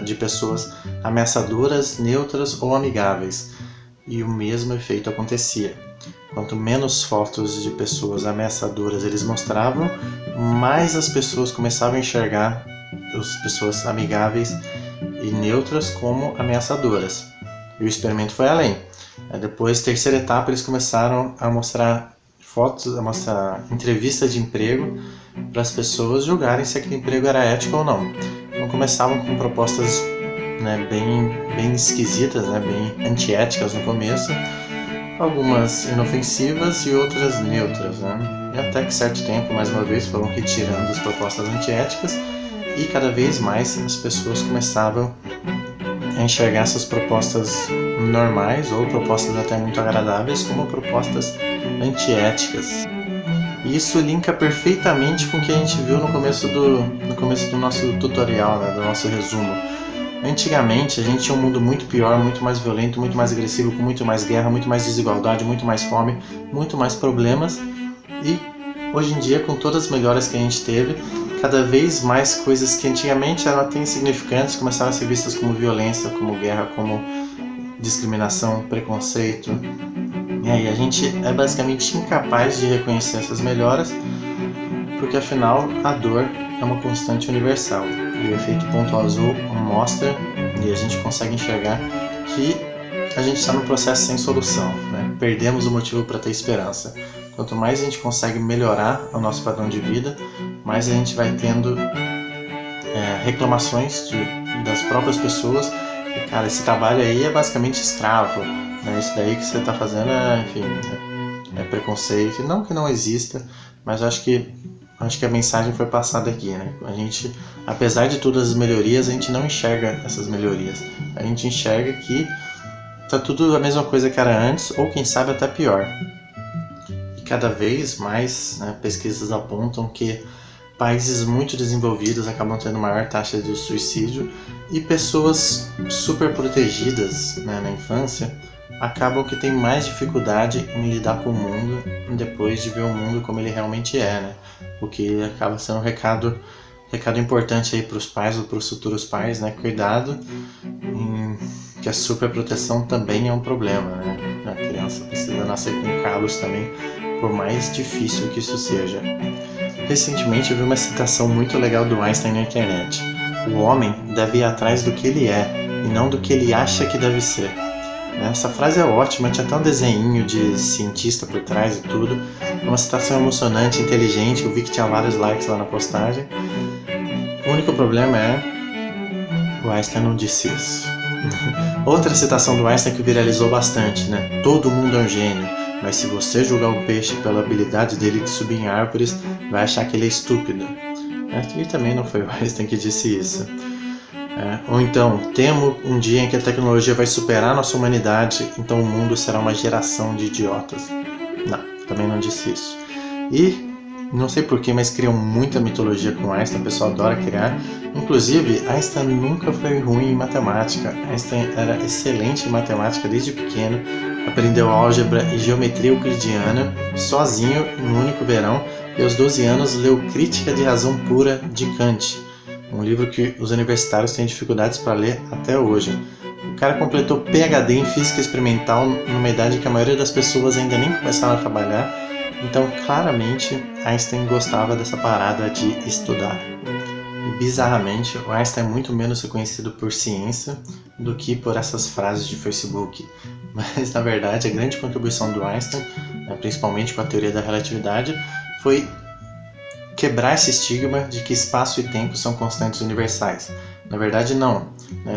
de pessoas ameaçadoras, neutras ou amigáveis. E o mesmo efeito acontecia. Quanto menos fotos de pessoas ameaçadoras eles mostravam, mais as pessoas começavam a enxergar as pessoas amigáveis e neutras como ameaçadoras. E o experimento foi além. Depois, terceira etapa, eles começaram a mostrar fotos, a mostrar entrevistas de emprego para as pessoas julgarem se aquele emprego era ético ou não. Então começavam com propostas, né, bem esquisitas, né, bem antiéticas no começo, algumas inofensivas e outras neutras, né? E até que certo tempo, mais uma vez, foram retirando as propostas antiéticas e cada vez mais as pessoas começavam a enxergar essas propostas normais ou propostas até muito agradáveis como propostas antiéticas. E isso linka perfeitamente com o que a gente viu no começo do nosso tutorial, né, do nosso resumo. Antigamente a gente tinha um mundo muito pior, muito mais violento, muito mais agressivo, com muito mais guerra, muito mais desigualdade, muito mais fome, muito mais problemas. E hoje em dia, com todas as melhoras que a gente teve, cada vez mais coisas que antigamente eram até insignificantes começaram a ser vistas como violência, como guerra, como discriminação, preconceito. E aí a gente é basicamente incapaz de reconhecer essas melhoras, porque afinal a dor é uma constante universal. E o efeito ponto azul mostra, e a gente consegue enxergar, que a gente está num processo sem solução, né? Perdemos o motivo para ter esperança. Quanto mais a gente consegue melhorar o nosso padrão de vida, mais a gente vai tendo reclamações das próprias pessoas. E, cara, esse trabalho aí é basicamente escravo, né? Isso daí que você está fazendo é preconceito. Não que não exista, mas acho que a mensagem foi passada aqui, né? A gente, apesar de todas as melhorias, a gente não enxerga essas melhorias. A gente enxerga que tá tudo a mesma coisa que era antes, ou quem sabe até pior. E cada vez mais, né, pesquisas apontam que países muito desenvolvidos acabam tendo maior taxa de suicídio e pessoas super protegidas, né, na infância acabam que têm mais dificuldade em lidar com o mundo depois de ver o mundo como ele realmente é, né? O que acaba sendo um recado importante aí para os pais ou para os futuros pais, né? Cuidado, que a superproteção também é um problema, né? A criança precisa nascer com calos também, por mais difícil que isso seja. Recentemente eu vi uma citação muito legal do Einstein na internet. O homem deve ir atrás do que ele é e não do que ele acha que deve ser. Essa frase é ótima, tinha até um desenho de cientista por trás e tudo. É uma citação emocionante, inteligente, eu vi que tinha vários likes lá na postagem. O único problema é o Einstein não disse isso. Outra citação do Einstein que viralizou bastante, né? Todo mundo é um gênio, mas se você julgar um peixe pela habilidade dele de subir em árvores, vai achar que ele é estúpido. E também não foi o Einstein que disse isso. Ou então, temo um dia em que a tecnologia vai superar a nossa humanidade, então o mundo será uma geração de idiotas. Não, também não disse isso. E não sei porquê, mas criam muita mitologia com Einstein, o pessoal adora criar. Inclusive, Einstein nunca foi ruim em matemática. Einstein era excelente em matemática desde pequeno, aprendeu álgebra e geometria euclidiana sozinho em um único verão, e aos 12 anos leu Crítica de Razão Pura de Kant, um livro que os universitários têm dificuldades para ler até hoje. O cara completou PhD em Física Experimental numa idade que a maioria das pessoas ainda nem começaram a trabalhar. Então, claramente, Einstein gostava dessa parada de estudar. E, bizarramente, o Einstein é muito menos reconhecido por ciência do que por essas frases de Facebook. Mas, na verdade, a grande contribuição do Einstein, principalmente com a teoria da relatividade, foi quebrar esse estigma de que espaço e tempo são constantes universais. Na verdade, não.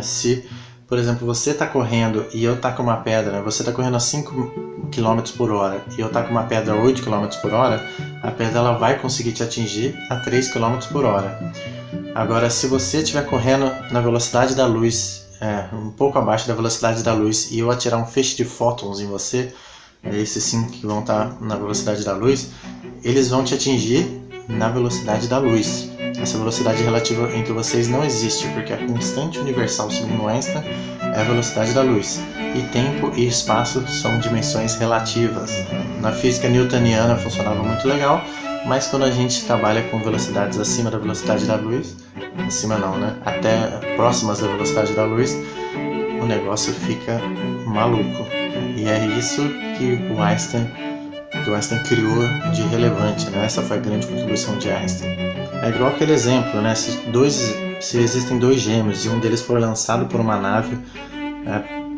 Se, por exemplo, você está correndo e eu taco uma pedra, você está correndo a 5 km por hora e eu taco uma pedra a 8 km por hora, a pedra ela vai conseguir te atingir a 3 km por hora. Agora, se você estiver correndo na velocidade da luz, um pouco abaixo da velocidade da luz, e eu atirar um feixe de fótons em você, esses sim que vão estar na velocidade da luz, eles vão te atingir na velocidade da luz. Essa velocidade relativa entre vocês não existe, porque a constante universal, segundo Einstein, é a velocidade da luz. E tempo e espaço são dimensões relativas. Na física newtoniana funcionava muito legal, mas quando a gente trabalha com velocidades acima da velocidade da luz, acima não, né? Até próximas da velocidade da luz, o negócio fica maluco. E é isso que o Einstein criou de relevante, né? Essa foi a grande contribuição de Einstein. É igual aquele exemplo, né? Se existem dois gêmeos e um deles for lançado por uma nave,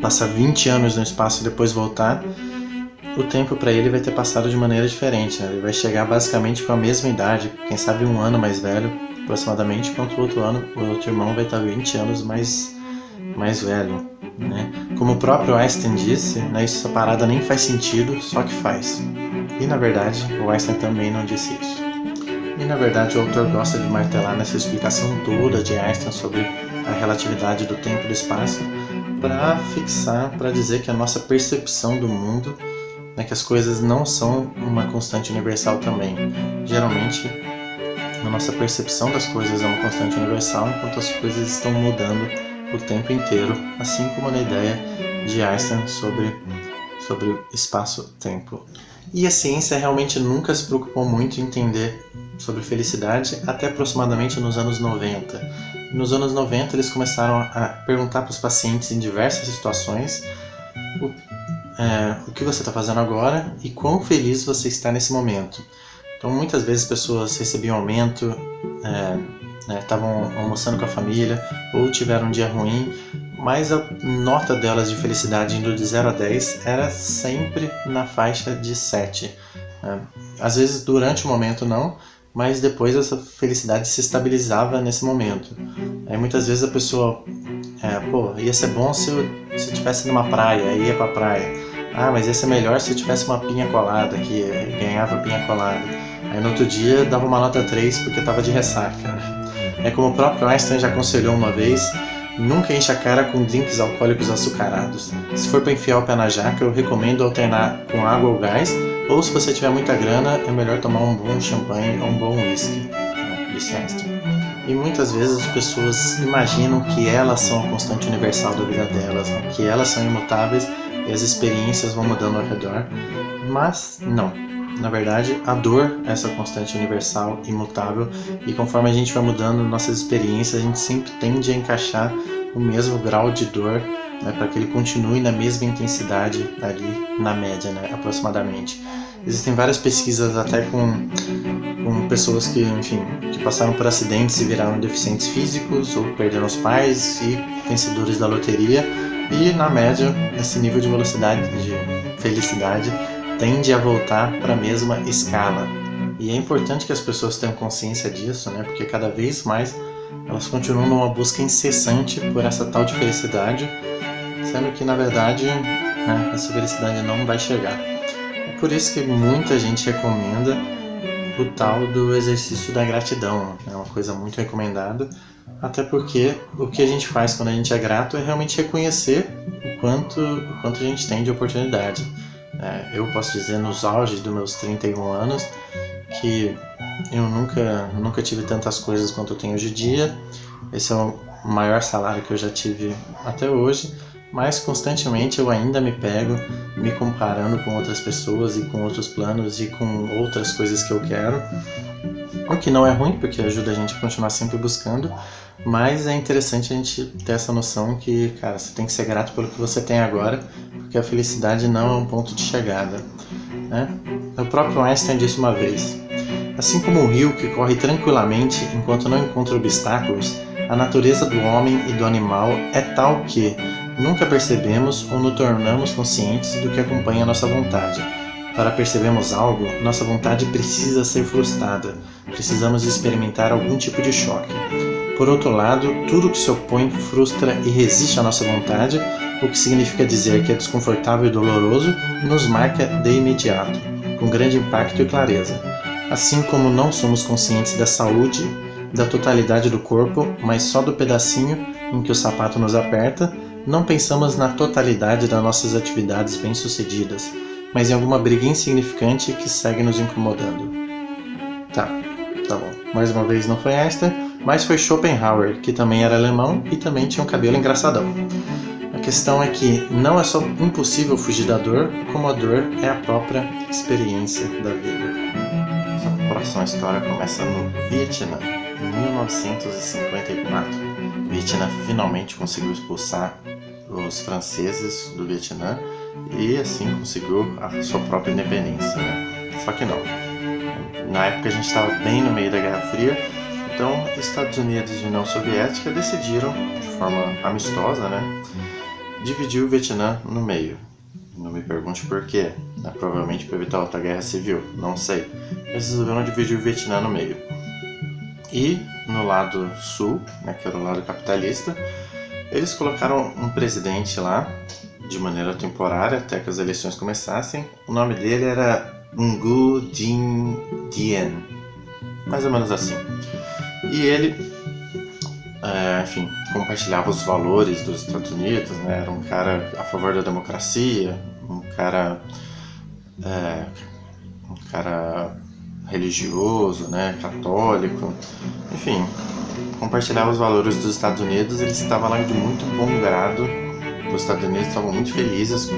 passar 20 anos no espaço e depois voltar, o tempo para ele vai ter passado de maneira diferente, né? Ele vai chegar basicamente com a mesma idade, quem sabe um ano mais velho, aproximadamente, enquanto o outro irmão vai estar 20 anos mais velho, né? Como o próprio Einstein disse, né, essa parada nem faz sentido, só que faz. E na verdade, o Einstein também não disse isso. E na verdade, o autor gosta de martelar nessa explicação toda de Einstein sobre a relatividade do tempo e do espaço para fixar, para dizer que a nossa percepção do mundo, né, que as coisas não são uma constante universal também. Geralmente, a nossa percepção das coisas é uma constante universal, enquanto as coisas estão mudando o tempo inteiro, assim como na ideia de Einstein sobre espaço-tempo. E a ciência realmente nunca se preocupou muito em entender sobre felicidade até aproximadamente nos anos 90. Nos anos 90 eles começaram a perguntar para os pacientes em diversas situações o que você está fazendo agora e quão feliz você está nesse momento. Então muitas vezes pessoas recebiam aumento, estavam almoçando com a família ou tiveram um dia ruim, mas a nota delas de felicidade indo de 0 a 10 era sempre na faixa de 7. Às vezes durante o momento não, mas depois essa felicidade se estabilizava nesse momento. Aí muitas vezes a pessoa, ia ser bom se eu estivesse numa praia, ia pra praia. Mas ia ser melhor se eu tivesse uma pinha colada, que ganhava pinha colada. Aí no outro dia dava uma nota 3 porque estava de ressaca. Como o próprio Einstein já aconselhou uma vez, nunca enche a cara com drinks alcoólicos açucarados. Se for para enfiar o pé na jaca, eu recomendo alternar com água ou gás, ou se você tiver muita grana, é melhor tomar um bom champanhe ou um bom whisky, disse Einstein. E muitas vezes as pessoas imaginam que elas são a constante universal da vida delas, que elas são imutáveis e as experiências vão mudando ao redor, mas não. Na verdade, a dor é essa constante universal, imutável, e conforme a gente vai mudando nossas experiências, a gente sempre tende a encaixar o mesmo grau de dor, para que ele continue na mesma intensidade ali na média, aproximadamente. Existem várias pesquisas até com pessoas que passaram por acidentes e viraram deficientes físicos ou perderam os pais e vencedores da loteria, e na média esse nível de velocidade, de felicidade, tende a voltar para a mesma escala. E é importante que as pessoas tenham consciência disso, porque cada vez mais elas continuam numa busca incessante por essa tal de felicidade, sendo que na verdade, né, essa felicidade não vai chegar. É por isso que muita gente recomenda o tal do exercício da gratidão, é uma coisa muito recomendada, até porque o que a gente faz quando a gente é grato é realmente reconhecer o quanto a gente tem de oportunidade. Eu posso dizer, nos auges dos meus 31 anos, que eu nunca tive tantas coisas quanto eu tenho hoje em dia. Esse é o maior salário que eu já tive até hoje, mas constantemente eu ainda me pego me comparando com outras pessoas e com outros planos e com outras coisas que eu quero, o que não é ruim, porque ajuda a gente a continuar sempre buscando, mas é interessante a gente ter essa noção que, cara, você tem que ser grato pelo que você tem agora, porque a felicidade não é um ponto de chegada, né? O próprio Einstein disse uma vez: assim como o rio que corre tranquilamente enquanto não encontra obstáculos, a natureza do homem e do animal é tal que nunca percebemos ou nos tornamos conscientes do que acompanha nossa vontade. Para percebermos algo, nossa vontade precisa ser frustrada. Precisamos experimentar algum tipo de choque. Por outro lado, tudo que se opõe frustra e resiste à nossa vontade, o que significa dizer que é desconfortável e doloroso, nos marca de imediato, com grande impacto e clareza. Assim como não somos conscientes da saúde, da totalidade do corpo, mas só do pedacinho em que o sapato nos aperta, não pensamos na totalidade das nossas atividades bem-sucedidas, mas em alguma briga insignificante que segue nos incomodando. Tá bom. Mais uma vez não foi Einstein, mas foi Schopenhauer, que também era alemão e também tinha um cabelo engraçadão. A questão é que não é só impossível fugir da dor, como a dor é a própria experiência da vida. A próxima história começa no Vietnã, em 1954. O Vietnã finalmente conseguiu expulsar os franceses do Vietnã e assim conseguiu a sua própria independência, né? Só que não. Na época a gente estava bem no meio da Guerra Fria, então Estados Unidos e União Soviética decidiram, de forma amistosa, né, dividir o Vietnã no meio. Não me pergunte por quê, né? Provavelmente para evitar outra guerra civil, não sei. Eles resolveram dividir o Vietnã no meio. E no lado sul, né, que era o lado capitalista, eles colocaram um presidente lá, de maneira temporária, até que as eleições começassem. O nome dele era Ngo Dinh Diem, mais ou menos assim. E ele, enfim, compartilhava os valores dos Estados Unidos, né? Era um cara a favor da democracia, um cara religioso, né? Católico, enfim, compartilhava os valores dos Estados Unidos. Ele estava lá de muito bom grado. Os Estados Unidos estavam muito felizes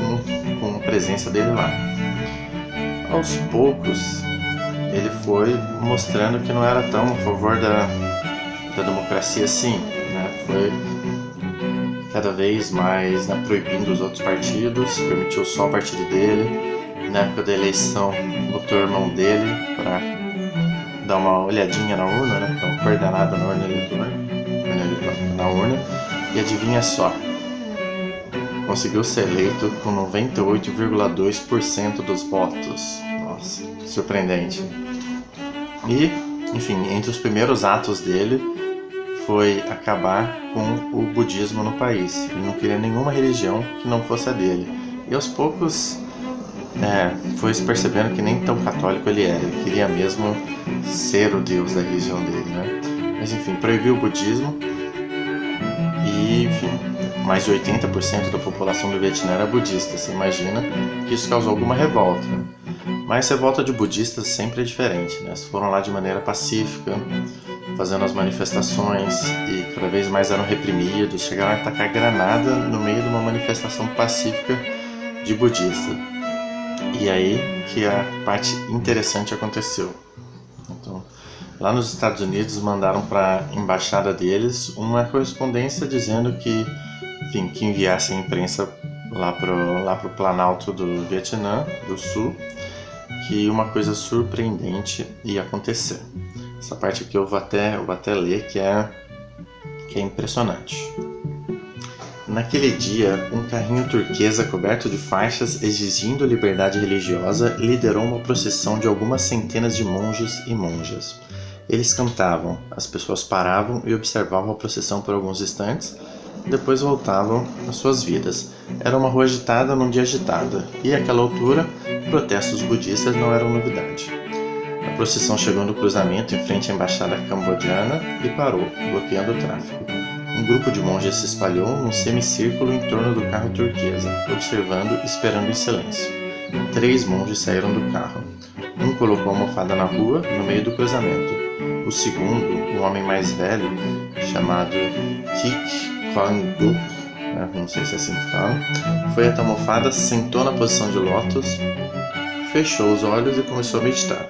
com a presença dele lá. Aos poucos, ele foi mostrando que não era tão a favor da democracia assim, né? Foi cada vez mais, né, proibindo os outros partidos, permitiu só o partido dele. Na época da eleição, botou o irmão dele para dar uma olhadinha na urna, né? Dar uma coordenada na urna e adivinha só, conseguiu ser eleito com 98,2% dos votos. Nossa, surpreendente. E, enfim, entre os primeiros atos dele foi acabar com o budismo no país. Ele não queria nenhuma religião que não fosse a dele. E aos poucos foi se percebendo que nem tão católico ele era. Ele queria mesmo ser o deus da religião dele, né? Mas enfim, proibiu o budismo e, enfim, mais de 80% da população do Vietnã era budista. Você imagina que isso causou alguma revolta. Mas revolta de budistas sempre é diferente, né? Eles foram lá de maneira pacífica, fazendo as manifestações e cada vez mais eram reprimidos. Chegaram a atacar granada no meio de uma manifestação pacífica de budista. E aí que a parte interessante aconteceu. Então, lá nos Estados Unidos mandaram para a embaixada deles uma correspondência dizendo que, enfim, que enviassem a imprensa lá pro Planalto do Vietnã do Sul, que uma coisa surpreendente ia acontecer. Essa parte aqui eu vou até ler, que é impressionante. Naquele dia, um carrinho turquesa coberto de faixas exigindo liberdade religiosa liderou uma procissão de algumas centenas de monges e monjas. Eles cantavam, as pessoas paravam e observavam a procissão por alguns instantes, depois voltavam às suas vidas. Era uma rua agitada num dia agitado, e àquela altura, protestos budistas não eram novidade. A procissão chegou no cruzamento em frente à embaixada cambodiana e parou, bloqueando o tráfego. Um grupo de monges se espalhou num semicírculo em torno do carro turquesa, observando e esperando em silêncio. 3 monges saíram do carro. Um colocou a almofada na rua, no meio do cruzamento. O segundo, um homem mais velho, chamado Kik Kwang-dup, não sei se é assim que fala, foi até a almofada, sentou na posição de lótus, fechou os olhos e começou a meditar.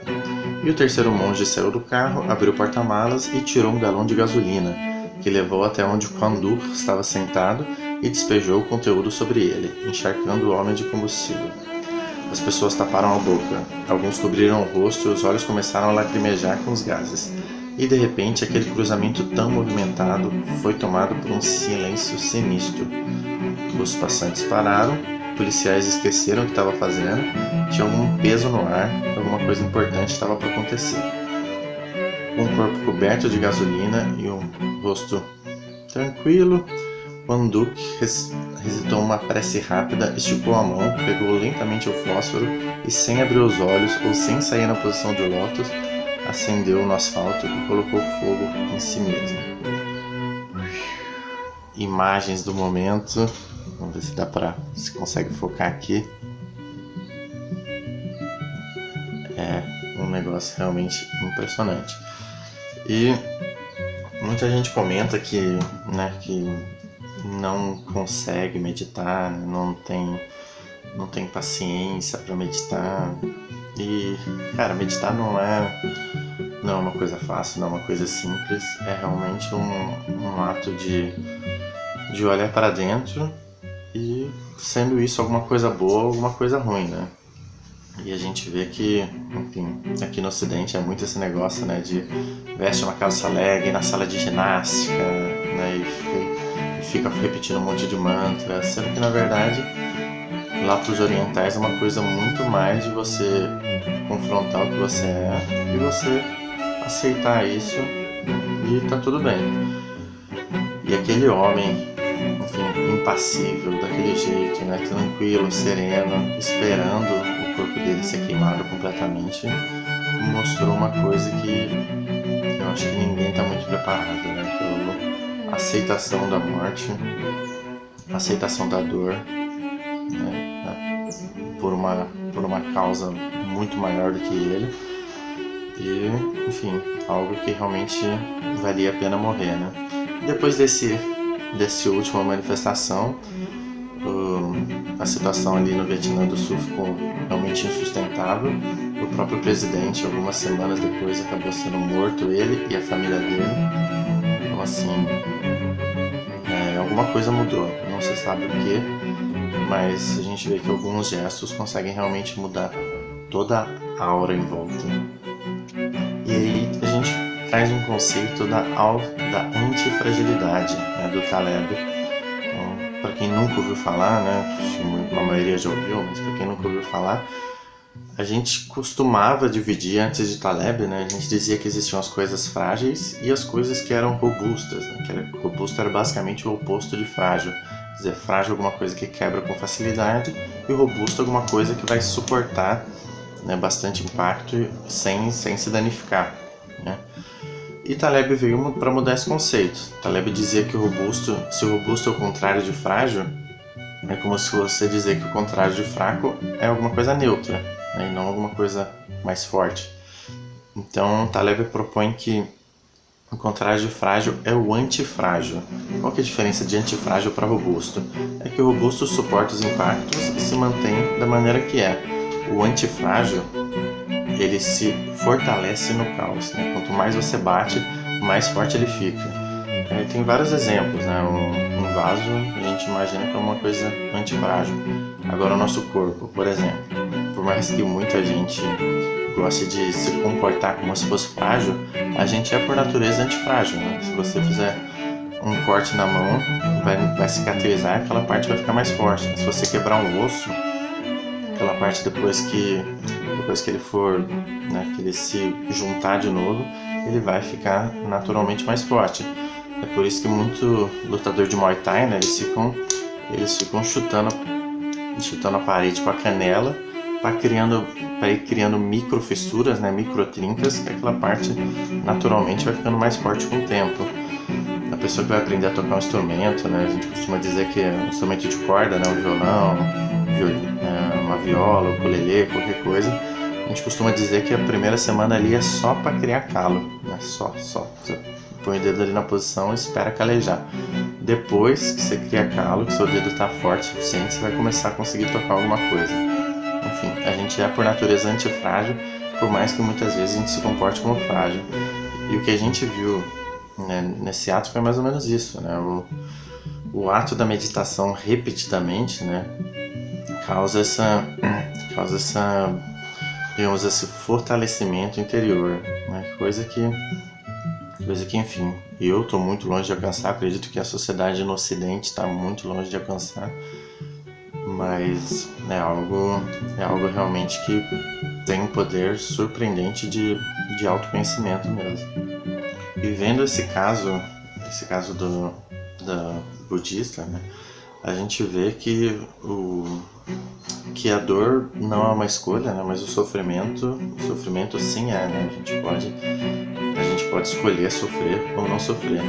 E o terceiro monge saiu do carro, abriu o porta-malas e tirou um galão de gasolina, que levou até onde Kwang-dup estava sentado e despejou o conteúdo sobre ele, encharcando o homem de combustível. As pessoas taparam a boca, alguns cobriram o rosto e os olhos começaram a lacrimejar com os gases. E de repente aquele cruzamento tão movimentado foi tomado por um silêncio sinistro. Os passantes pararam, policiais esqueceram o que estavam fazendo, tinha algum peso no ar, alguma coisa importante estava para acontecer. Um corpo coberto de gasolina e um rosto tranquilo, Kwang-dup recitou uma prece rápida, esticou a mão, pegou lentamente o fósforo e, sem abrir os olhos ou sem sair na posição de lótus, acendeu no asfalto e colocou fogo em si mesmo. Imagens do momento. Vamos ver se consegue focar aqui. É um negócio realmente impressionante. E muita gente comenta que não consegue meditar, não tem paciência para meditar. E, cara, meditar não é uma coisa fácil, não é uma coisa simples, é realmente um ato de olhar para dentro e, sendo isso alguma coisa boa ou alguma coisa ruim, né? E a gente vê que, enfim, aqui no Ocidente é muito esse negócio, né, de veste uma calça leg na sala de ginástica, né, e fica repetindo um monte de mantra, sendo que na verdade lá para os orientais é uma coisa muito mais de você confrontar o que você é e você aceitar isso e tá tudo bem. E aquele homem, enfim, impassível, daquele jeito, né, tranquilo, sereno, esperando o corpo dele ser queimado completamente, mostrou uma coisa que eu acho que ninguém tá muito preparado, né, que é a aceitação da morte, a aceitação da dor, né, por uma causa muito maior do que ele. E, enfim, algo que realmente valia a pena morrer, né? Depois desse última manifestação, a situação ali no Vietnã do Sul ficou realmente insustentável. O próprio presidente, algumas semanas depois, acabou sendo morto, ele e a família dele. Então, assim, alguma coisa mudou, não se sabe o que, mas a gente vê que alguns gestos conseguem realmente mudar toda a aura em volta. E aí a gente traz um conceito da antifragilidade, né, do Taleb. Então, para quem nunca ouviu falar, né, a maioria já ouviu, mas para quem nunca ouviu falar, a gente costumava dividir antes de Taleb, né, a gente dizia que existiam as coisas frágeis e as coisas que eram robustas, né, que robusto era basicamente o oposto de frágil. Quer dizer, frágil é alguma coisa que quebra com facilidade e robusto é alguma coisa que vai suportar, né, bastante impacto sem se danificar, né? E Taleb veio para mudar esse conceito. Taleb dizia que se o robusto é o contrário de frágil, é como se você dizer que o contrário de fraco é alguma coisa neutra, né, e não alguma coisa mais forte. Então Taleb propõe que o contrário de frágil é o antifrágil. Qual que é a diferença de antifrágil para robusto? É que o robusto suporta os impactos e se mantém da maneira que é. O antifrágil, ele se fortalece no caos, né? Quanto mais você bate, mais forte ele fica. Tem vários exemplos, né? Um vaso, a gente imagina que é uma coisa antifrágil. Agora o nosso corpo, por exemplo, por mais que muita gente goste de se comportar como se fosse frágil, a gente é por natureza antifrágil, né? Se você fizer um corte na mão, vai cicatrizar, aquela parte vai ficar mais forte. Se você quebrar um osso, aquela parte depois que ele for, né, que ele se juntar de novo, ele vai ficar naturalmente mais forte. É por isso que muito lutador de Muay Thai, né, eles ficam chutando a parede com a canela para ir criando micro fissuras, né, micro trincas, que aquela parte naturalmente vai ficando mais forte com o tempo. A pessoa que vai aprender a tocar um instrumento, né, a gente costuma dizer que é um instrumento de corda, né, um violão, uma viola, um ukulele, qualquer coisa, a gente costuma dizer que a primeira semana ali é só para criar calo, né, só. Você põe o dedo ali na posição e espera calejar. Depois que você cria calo, que seu dedo está forte o suficiente, você vai começar a conseguir tocar alguma coisa. Enfim, a gente é por natureza antifrágil, por mais que muitas vezes a gente se comporte como frágil. E o que a gente viu, né, nesse ato foi mais ou menos isso, né? O ato da meditação repetidamente, né, causa digamos, esse fortalecimento interior, né? Coisa que, enfim, eu estou muito longe de alcançar, acredito que a sociedade no Ocidente está muito longe de alcançar, mas é algo realmente que tem um poder surpreendente de autoconhecimento mesmo. E vendo esse caso do budista, né, a gente vê que a dor não é uma escolha, né, mas o sofrimento sim é, né? A gente pode escolher sofrer ou não sofrer.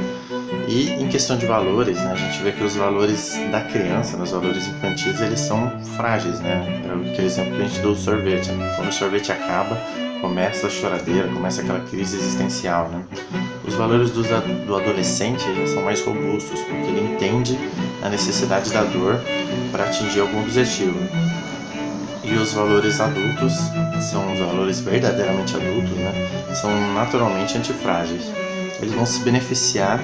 E em questão de valores, né, a gente vê que os valores da criança, os valores infantis, eles são frágeis, né? É aquele exemplo que a gente deu do sorvete, né? Quando o sorvete acaba, começa a choradeira, começa aquela crise existencial, né? Os valores do adolescente são mais robustos, porque ele entende a necessidade da dor para atingir algum objetivo. E os valores adultos, são os valores verdadeiramente adultos, né, são naturalmente antifrágeis. Eles vão se beneficiar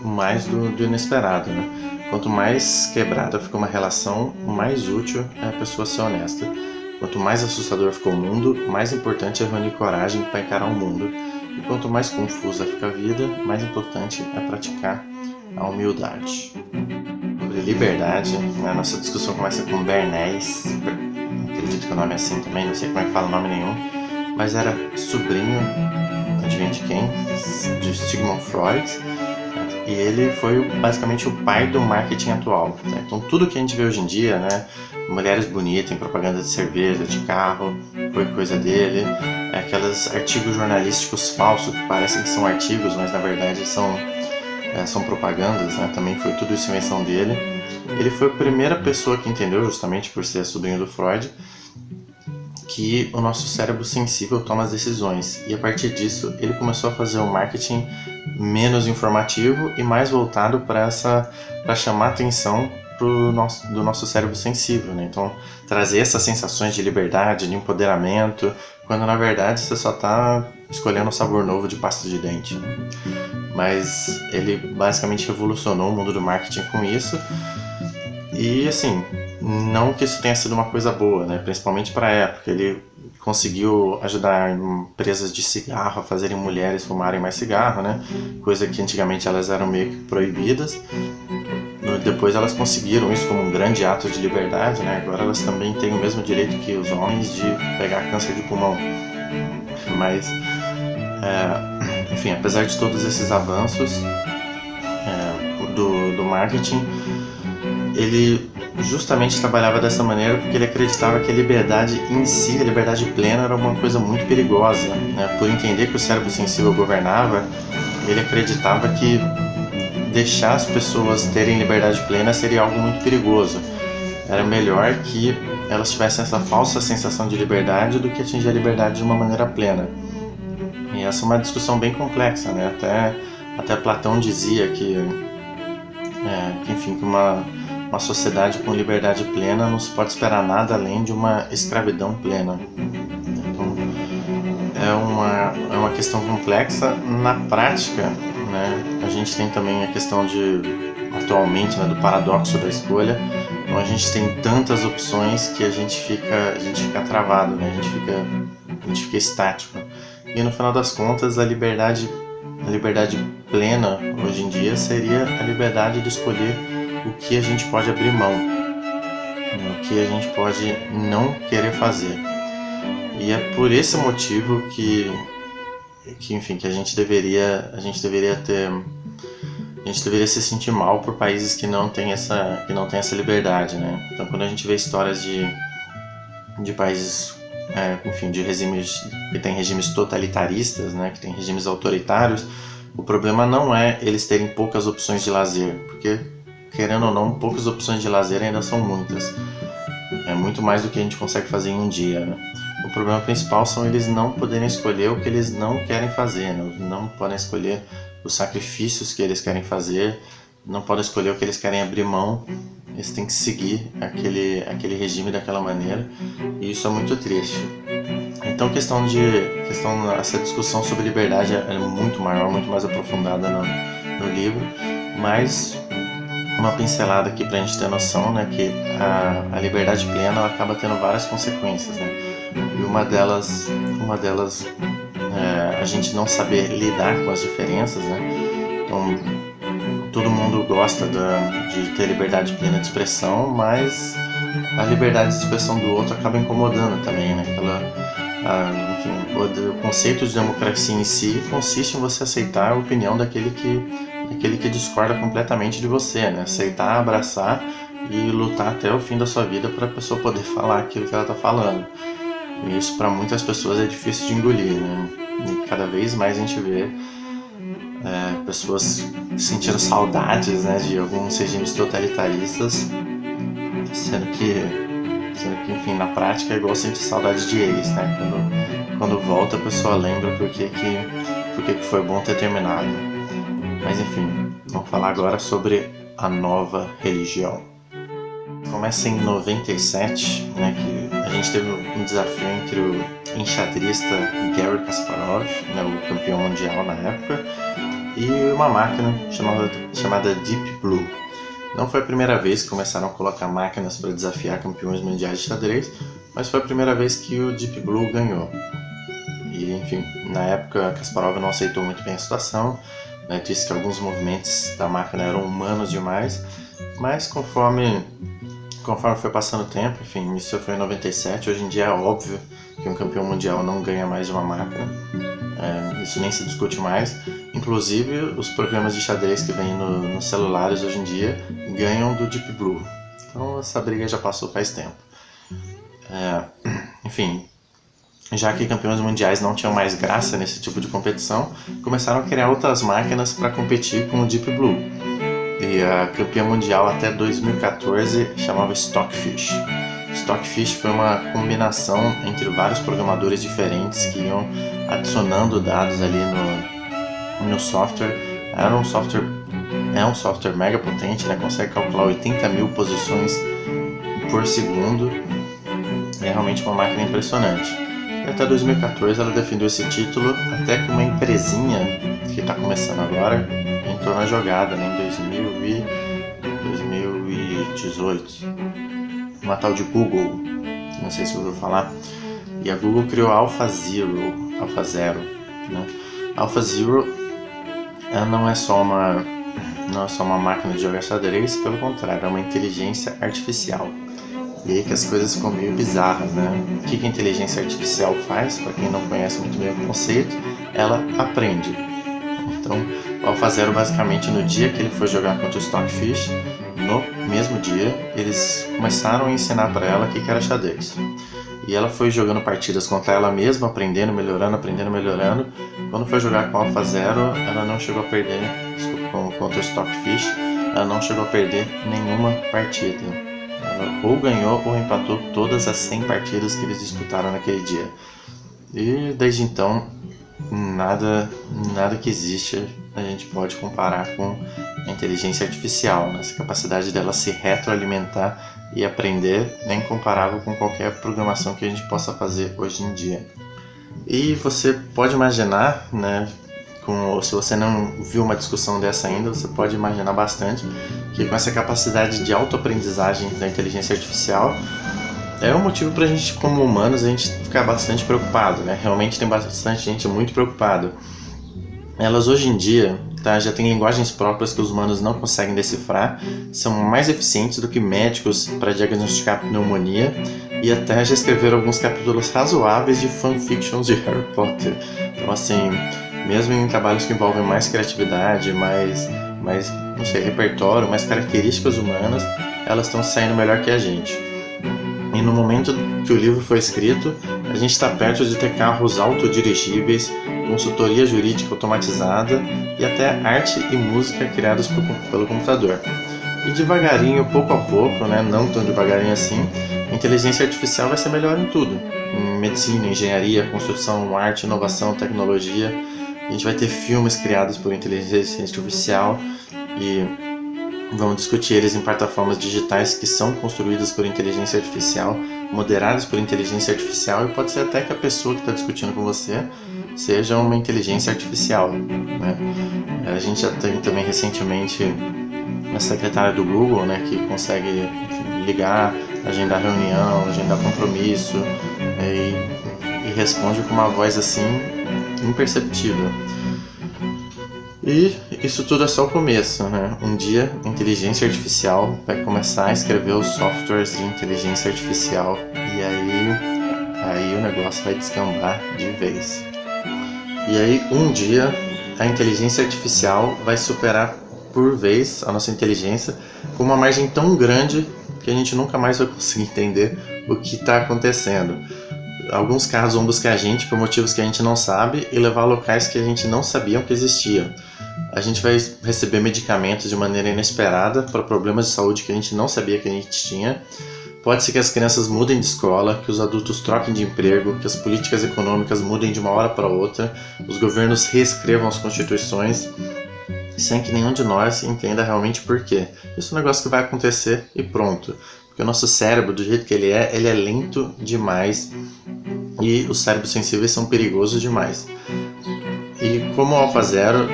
mais do inesperado, né? Quanto mais quebrada fica uma relação, mais útil é a pessoa ser honesta. Quanto mais assustador ficou o mundo, mais importante é reunir coragem para encarar o mundo. E quanto mais confusa fica a vida, mais importante é praticar a humildade. Sobre liberdade, a nossa discussão começa com Bernays, acredito que o nome é assim também, não sei como é que fala o nome nenhum, mas era sobrinho, adivinha de quem? De Sigmund Freud, e ele foi basicamente o pai do marketing atual, né? Então tudo que a gente vê hoje em dia, né, mulheres bonitas em propaganda de cerveja, de carro, foi coisa dele, aqueles artigos jornalísticos falsos que parecem que são artigos, mas na verdade são propagandas, né? Também foi tudo isso invenção dele. Ele foi a primeira pessoa que entendeu, justamente por ser sobrinho do Freud, que o nosso cérebro sensível toma as decisões. E a partir disso, ele começou a fazer um marketing menos informativo e mais voltado para chamar a atenção do nosso cérebro sensível, né? Então, trazer essas sensações de liberdade, de empoderamento, quando na verdade você só está escolhendo um sabor novo de pasta de dente, né? Mas ele basicamente revolucionou o mundo do marketing com isso. E assim, não que isso tenha sido uma coisa boa, né? Principalmente para a época. Ele conseguiu ajudar empresas de cigarro a fazerem mulheres fumarem mais cigarro, né? Coisa que antigamente elas eram meio que proibidas. Depois elas conseguiram isso como um grande ato de liberdade, né? Agora elas também têm o mesmo direito que os homens de pegar câncer de pulmão. Mas, enfim, apesar de todos esses avanços do marketing, ele justamente trabalhava dessa maneira porque ele acreditava que a liberdade em si, a liberdade plena, era uma coisa muito perigosa, né? Por entender que o cérebro sensível governava, ele acreditava que deixar as pessoas terem liberdade plena seria algo muito perigoso. Era melhor que elas tivessem essa falsa sensação de liberdade do que atingir a liberdade de uma maneira plena. E essa é uma discussão bem complexa, né? Até Platão dizia que enfim, que uma sociedade com liberdade plena não se pode esperar nada além de uma escravidão plena. Então, é uma questão complexa. Na prática, né, a gente tem também a questão atualmente, né, do paradoxo da escolha. Então a gente tem tantas opções que a gente fica travado, né? A gente fica estático. E no final das contas, a liberdade plena hoje em dia seria a liberdade de escolher o que a gente pode abrir mão, o que a gente pode não querer fazer. E é por esse motivo que enfim, que a gente deveria se sentir mal por países que não têm essa liberdade, né? Então, quando a gente vê histórias de países, enfim, de regimes que têm regimes totalitaristas, né, que têm regimes autoritários, o problema não é eles terem poucas opções de lazer, porque, querendo ou não, poucas opções de lazer ainda são muitas. É muito mais do que a gente consegue fazer em um dia, né? O problema principal são eles não poderem escolher o que eles não querem fazer, né? Não podem escolher os sacrifícios que eles querem fazer, não podem escolher o que eles querem abrir mão. Eles têm que seguir aquele regime daquela maneira, e isso é muito triste. Então essa discussão sobre liberdade é muito maior, muito mais aprofundada no livro, mas uma pincelada aqui pra gente ter noção, né, que a liberdade plena ela acaba tendo várias consequências, né? E uma delas a gente não saber lidar com as diferenças, né? Então, todo mundo gosta de ter liberdade plena de expressão, mas a liberdade de expressão do outro acaba incomodando também, né? Enfim, o conceito de democracia em si consiste em você aceitar a opinião daquele que discorda completamente de você, né? Aceitar, abraçar e lutar até o fim da sua vida para a pessoa poder falar aquilo que ela está falando. E isso para muitas pessoas é difícil de engolir, né? E cada vez mais a gente vê pessoas sentindo saudades, né, de alguns regimes totalitaristas, sendo que, enfim, na prática é igual sentir saudade de ex, né? Quando volta a pessoa lembra por que foi bom ter terminado. Mas enfim, vamos falar agora sobre a nova religião. Começa em 97, né, que a gente teve um desafio entre o enxadrista Garry Kasparov, né, o campeão mundial na época, e uma máquina chamada Deep Blue. Não foi a primeira vez que começaram a colocar máquinas para desafiar campeões mundiais de xadrez, mas foi a primeira vez que o Deep Blue ganhou. E, enfim, na época Kasparov não aceitou muito bem a situação, né, disse que alguns movimentos da máquina eram humanos demais, mas conforme foi passando o tempo, enfim, isso foi em 97, hoje em dia é óbvio que um campeão mundial não ganha mais de uma máquina, isso nem se discute mais. Inclusive, os programas de xadrez que vêm nos celulares hoje em dia ganham do Deep Blue. Então, essa briga já passou faz tempo. Enfim, já que campeões mundiais não tinham mais graça nesse tipo de competição, começaram a criar outras máquinas para competir com o Deep Blue. E a campeã mundial até 2014 chamava Stockfish. Stockfish foi uma combinação entre vários programadores diferentes que iam adicionando dados ali no software. É um software mega potente, né? Consegue calcular 80 mil posições por segundo. É realmente uma máquina impressionante. E até 2014 ela defendeu esse título, até que uma empresinha que está começando agora entrou na jogada, né, em 2018. Uma tal de Google, não sei se você ouviu falar. E a Google criou a AlphaZero, né? A AlphaZero ela não é só uma máquina de jogar xadrez, pelo contrário, é uma inteligência artificial. E aí que as coisas ficam meio bizarras, né? O que a inteligência artificial faz? Para quem não conhece muito bem o conceito, ela aprende. Então, o AlphaZero, basicamente, no dia que ele foi jogar contra o Stockfish, no mesmo dia, eles começaram a ensinar para ela o que era xadrez. E ela foi jogando partidas contra ela mesma, aprendendo, melhorando. Quando foi jogar com o AlphaZero, ela não chegou a perder, contra o Stockfish, ela não chegou a perder nenhuma partida. Ela ou ganhou ou empatou todas as 100 partidas que eles disputaram naquele dia. E desde então, nada que existe a gente pode comparar com a inteligência artificial, né? Essa capacidade dela se retroalimentar e aprender é incomparável com qualquer programação que a gente possa fazer hoje em dia. E você pode imaginar, né, se você não viu uma discussão dessa ainda, você pode imaginar bastante que com essa capacidade de autoaprendizagem da inteligência artificial é um motivo para a gente, como humanos, a gente ficar bastante preocupado, né? Realmente tem bastante gente muito preocupada. elas hoje em dia, tá, já têm linguagens próprias que os humanos não conseguem decifrar, são mais eficientes do que médicos para diagnosticar pneumonia e até já escreveram alguns capítulos razoáveis de fanfictions de Harry Potter. Então, assim, mesmo em trabalhos que envolvem mais criatividade, mais não sei, repertório, mais características humanas, elas estão saindo melhor que a gente. E no momento que o livro foi escrito, a gente está perto de ter carros autodirigíveis, consultoria jurídica automatizada e até arte e música criados pelo computador. E devagarinho, pouco a pouco, né, não tão devagarinho assim, a inteligência artificial vai ser melhor em tudo. Em medicina, engenharia, construção, arte, inovação, tecnologia. A gente vai ter filmes criados por inteligência artificial e vamos discutir eles em plataformas digitais que são construídas por inteligência artificial, moderadas por inteligência artificial, e pode ser até que a pessoa que está discutindo com você seja uma inteligência artificial, né? A gente já tem também recentemente a secretária do Google, né, que consegue, enfim, ligar, agendar reunião, agendar compromisso, e responde com uma voz assim imperceptível. E isso tudo é só o começo, né? Um dia a inteligência artificial vai começar a escrever os softwares de inteligência artificial e aí o negócio vai descambar de vez. E aí um dia a inteligência artificial vai superar por vez a nossa inteligência com uma margem tão grande que a gente nunca mais vai conseguir entender o que está acontecendo. Alguns carros vão buscar a gente por motivos que a gente não sabe e levar a locais que a gente não sabia que existiam. A gente vai receber medicamentos de maneira inesperada para problemas de saúde que a gente não sabia que a gente tinha. Pode ser que as crianças mudem de escola, que os adultos troquem de emprego, que as políticas econômicas mudem de uma hora para outra, os governos reescrevam as constituições, sem que nenhum de nós entenda realmente por quê. Isso é um negócio que vai acontecer e pronto. Porque o nosso cérebro, do jeito que ele é lento demais e os cérebros sensíveis são perigosos demais. E como o AlphaZero,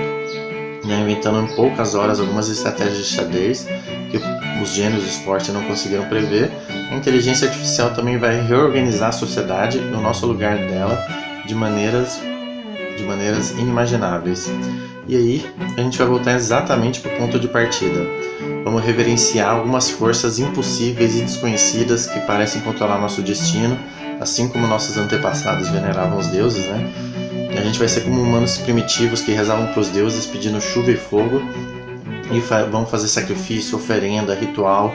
né, inventando em poucas horas algumas estratégias de xadrez que os gênios do esporte não conseguiram prever, a inteligência artificial também vai reorganizar a sociedade e o nosso lugar dela de maneiras inimagináveis. E aí a gente vai voltar exatamente para o ponto de partida. Vamos reverenciar algumas forças impossíveis e desconhecidas que parecem controlar nosso destino, assim como nossos antepassados veneravam os deuses, né? A gente vai ser como humanos primitivos que rezavam para os deuses pedindo chuva e fogo e vão fazer sacrifício, oferenda, ritual,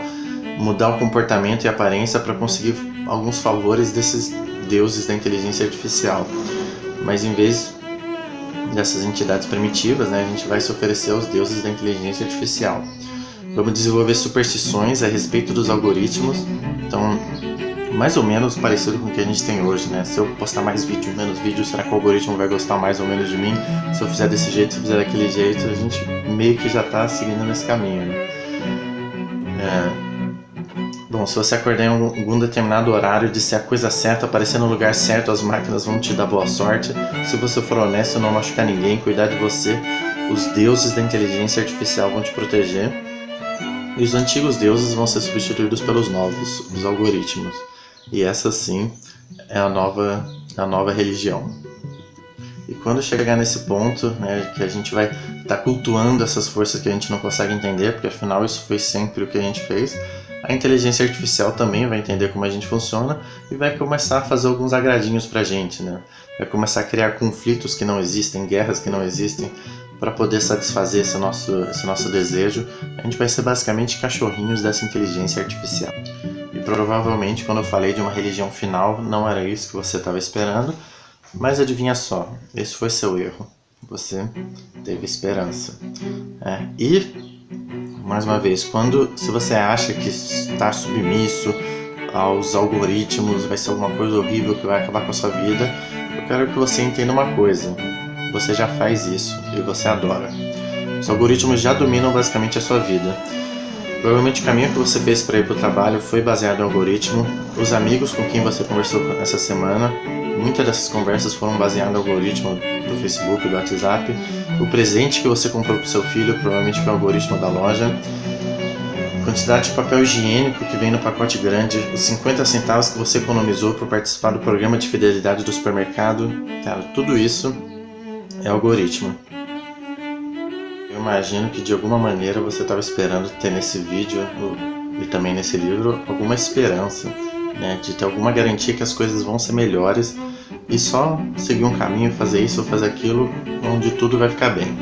mudar o comportamento e a aparência para conseguir alguns favores desses deuses da inteligência artificial. Mas em vez dessas entidades primitivas, né, a gente vai se oferecer aos deuses da inteligência artificial. Vamos desenvolver superstições a respeito dos algoritmos, então mais ou menos parecido com o que a gente tem hoje, né? Se eu postar mais vídeo, menos vídeo, será que o algoritmo vai gostar mais ou menos de mim? Se eu fizer desse jeito, se eu fizer daquele jeito, a gente meio que já está seguindo nesse caminho, né? Bom, se você acordar em algum determinado horário e disser a coisa certa, aparecer no lugar certo, as máquinas vão te dar boa sorte. Se você for honesto, não machucar ninguém, cuidar de você, os deuses da inteligência artificial vão te proteger. E os antigos deuses vão ser substituídos pelos novos, os algoritmos. E essa sim é a nova religião. E quando chegar nesse ponto, né, que a gente vai estar cultuando essas forças que a gente não consegue entender, porque afinal isso foi sempre o que a gente fez, a inteligência artificial também vai entender como a gente funciona e vai começar a fazer alguns agradinhos pra gente, né? Vai começar a criar conflitos que não existem, guerras que não existem, para poder satisfazer esse nosso desejo. A gente vai ser basicamente cachorrinhos dessa inteligência artificial. E provavelmente quando eu falei de uma religião final, não era isso que você estava esperando, mas adivinha só, esse foi seu erro. Você teve esperança. E, mais uma vez, se você acha que estar submisso aos algoritmos vai ser alguma coisa horrível que vai acabar com a sua vida, eu quero que você entenda uma coisa. Você já faz isso e você adora. Os algoritmos já dominam basicamente a sua vida. Provavelmente o caminho que você fez para ir para o trabalho foi baseado no algoritmo. Os amigos com quem você conversou essa semana, muitas dessas conversas foram baseadas no algoritmo do Facebook, do WhatsApp. O presente que você comprou para o seu filho provavelmente foi o algoritmo da loja. A quantidade de papel higiênico que vem no pacote grande, os 50 centavos que você economizou para participar do programa de fidelidade do supermercado, cara, tudo isso é algoritmo. Eu imagino que de alguma maneira você estava esperando ter nesse vídeo e também nesse livro alguma esperança, né, de ter alguma garantia que as coisas vão ser melhores e só seguir um caminho, fazer isso ou fazer aquilo, onde tudo vai ficar bem.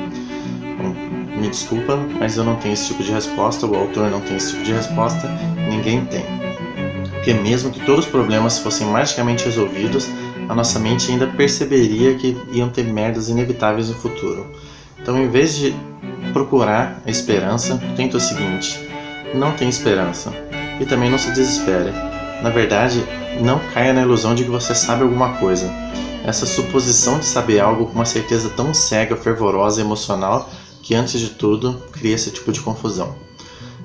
Bom, me desculpa, mas eu não tenho esse tipo de resposta, o autor não tem esse tipo de resposta, ninguém tem. Porque mesmo que todos os problemas fossem magicamente resolvidos, a nossa mente ainda perceberia que iam ter merdas inevitáveis no futuro. Então, em vez de procurar a esperança, tenta o seguinte: não tem esperança. E também não se desespere. Na verdade, não caia na ilusão de que você sabe alguma coisa. Essa suposição de saber algo com uma certeza tão cega, fervorosa e emocional que, antes de tudo, cria esse tipo de confusão.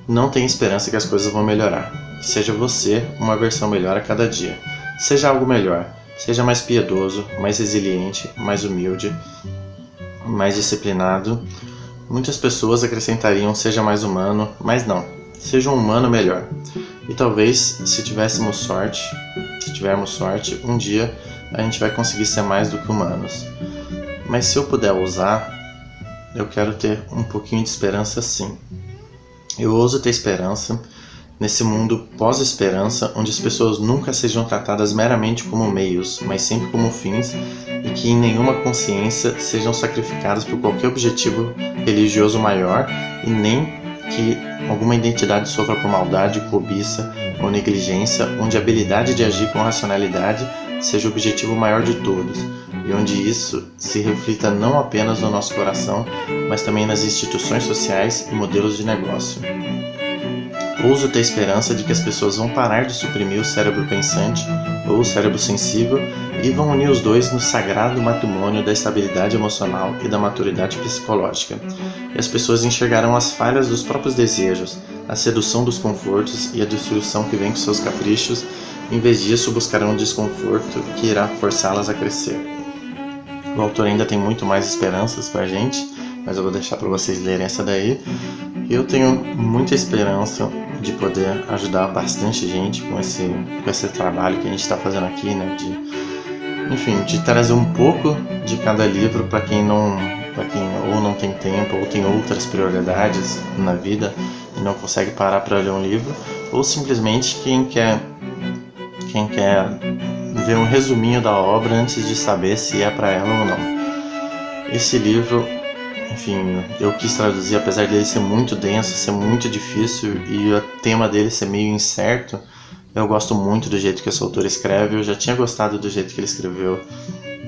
Não tenha esperança que as coisas vão melhorar. Seja você uma versão melhor a cada dia. Seja algo melhor. Seja mais piedoso, mais resiliente, mais humilde, mais disciplinado. Muitas pessoas acrescentariam seja mais humano, mas não. Seja um humano melhor. E talvez, se tivermos sorte, um dia a gente vai conseguir ser mais do que humanos. Mas se eu puder ousar, eu quero ter um pouquinho de esperança sim. Eu ouso ter esperança nesse mundo pós-esperança, onde as pessoas nunca sejam tratadas meramente como meios, mas sempre como fins, e que em nenhuma consciência sejam sacrificadas por qualquer objetivo religioso maior, e nem que alguma identidade sofra por maldade, cobiça ou negligência, onde a habilidade de agir com racionalidade seja o objetivo maior de todos, e onde isso se reflita não apenas no nosso coração, mas também nas instituições sociais e modelos de negócio. Ouso ter esperança de que as pessoas vão parar de suprimir o cérebro pensante ou o cérebro sensível e vão unir os dois no sagrado matrimônio da estabilidade emocional e da maturidade psicológica. E as pessoas enxergarão as falhas dos próprios desejos, a sedução dos confortos e a destruição que vem com seus caprichos. Em vez disso, buscarão o desconforto que irá forçá-las a crescer. O autor ainda tem muito mais esperanças pra gente, mas eu vou deixar para vocês lerem essa daí. Eu tenho muita esperança de poder ajudar bastante gente com esse trabalho que a gente está fazendo aqui, né? De trazer um pouco de cada livro para quem ou não tem tempo ou tem outras prioridades na vida e não consegue parar para ler um livro, ou simplesmente quem quer ver um resuminho da obra antes de saber se é para ela ou não. Esse livro, enfim, eu quis traduzir, apesar dele ser muito denso, ser muito difícil e o tema dele ser meio incerto. Eu gosto muito do jeito que esse autor escreve. Eu já tinha gostado do jeito que ele escreveu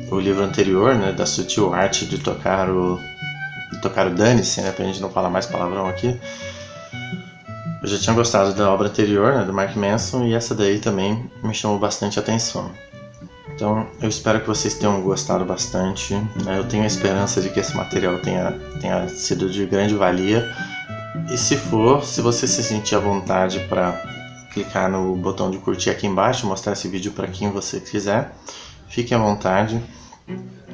o livro anterior, né, da sutil arte de tocar o dane-se, né, pra gente não falar mais palavrão aqui. Eu já tinha gostado da obra anterior, né, do Mark Manson, e essa daí também me chamou bastante atenção. Então, eu espero que vocês tenham gostado bastante. Eu tenho a esperança de que esse material tenha sido de grande valia. E se você se sentir à vontade para clicar no botão de curtir aqui embaixo, mostrar esse vídeo para quem você quiser, fique à vontade.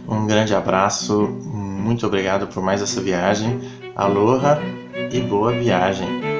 Um grande abraço, muito obrigado por mais essa viagem. Aloha e boa viagem!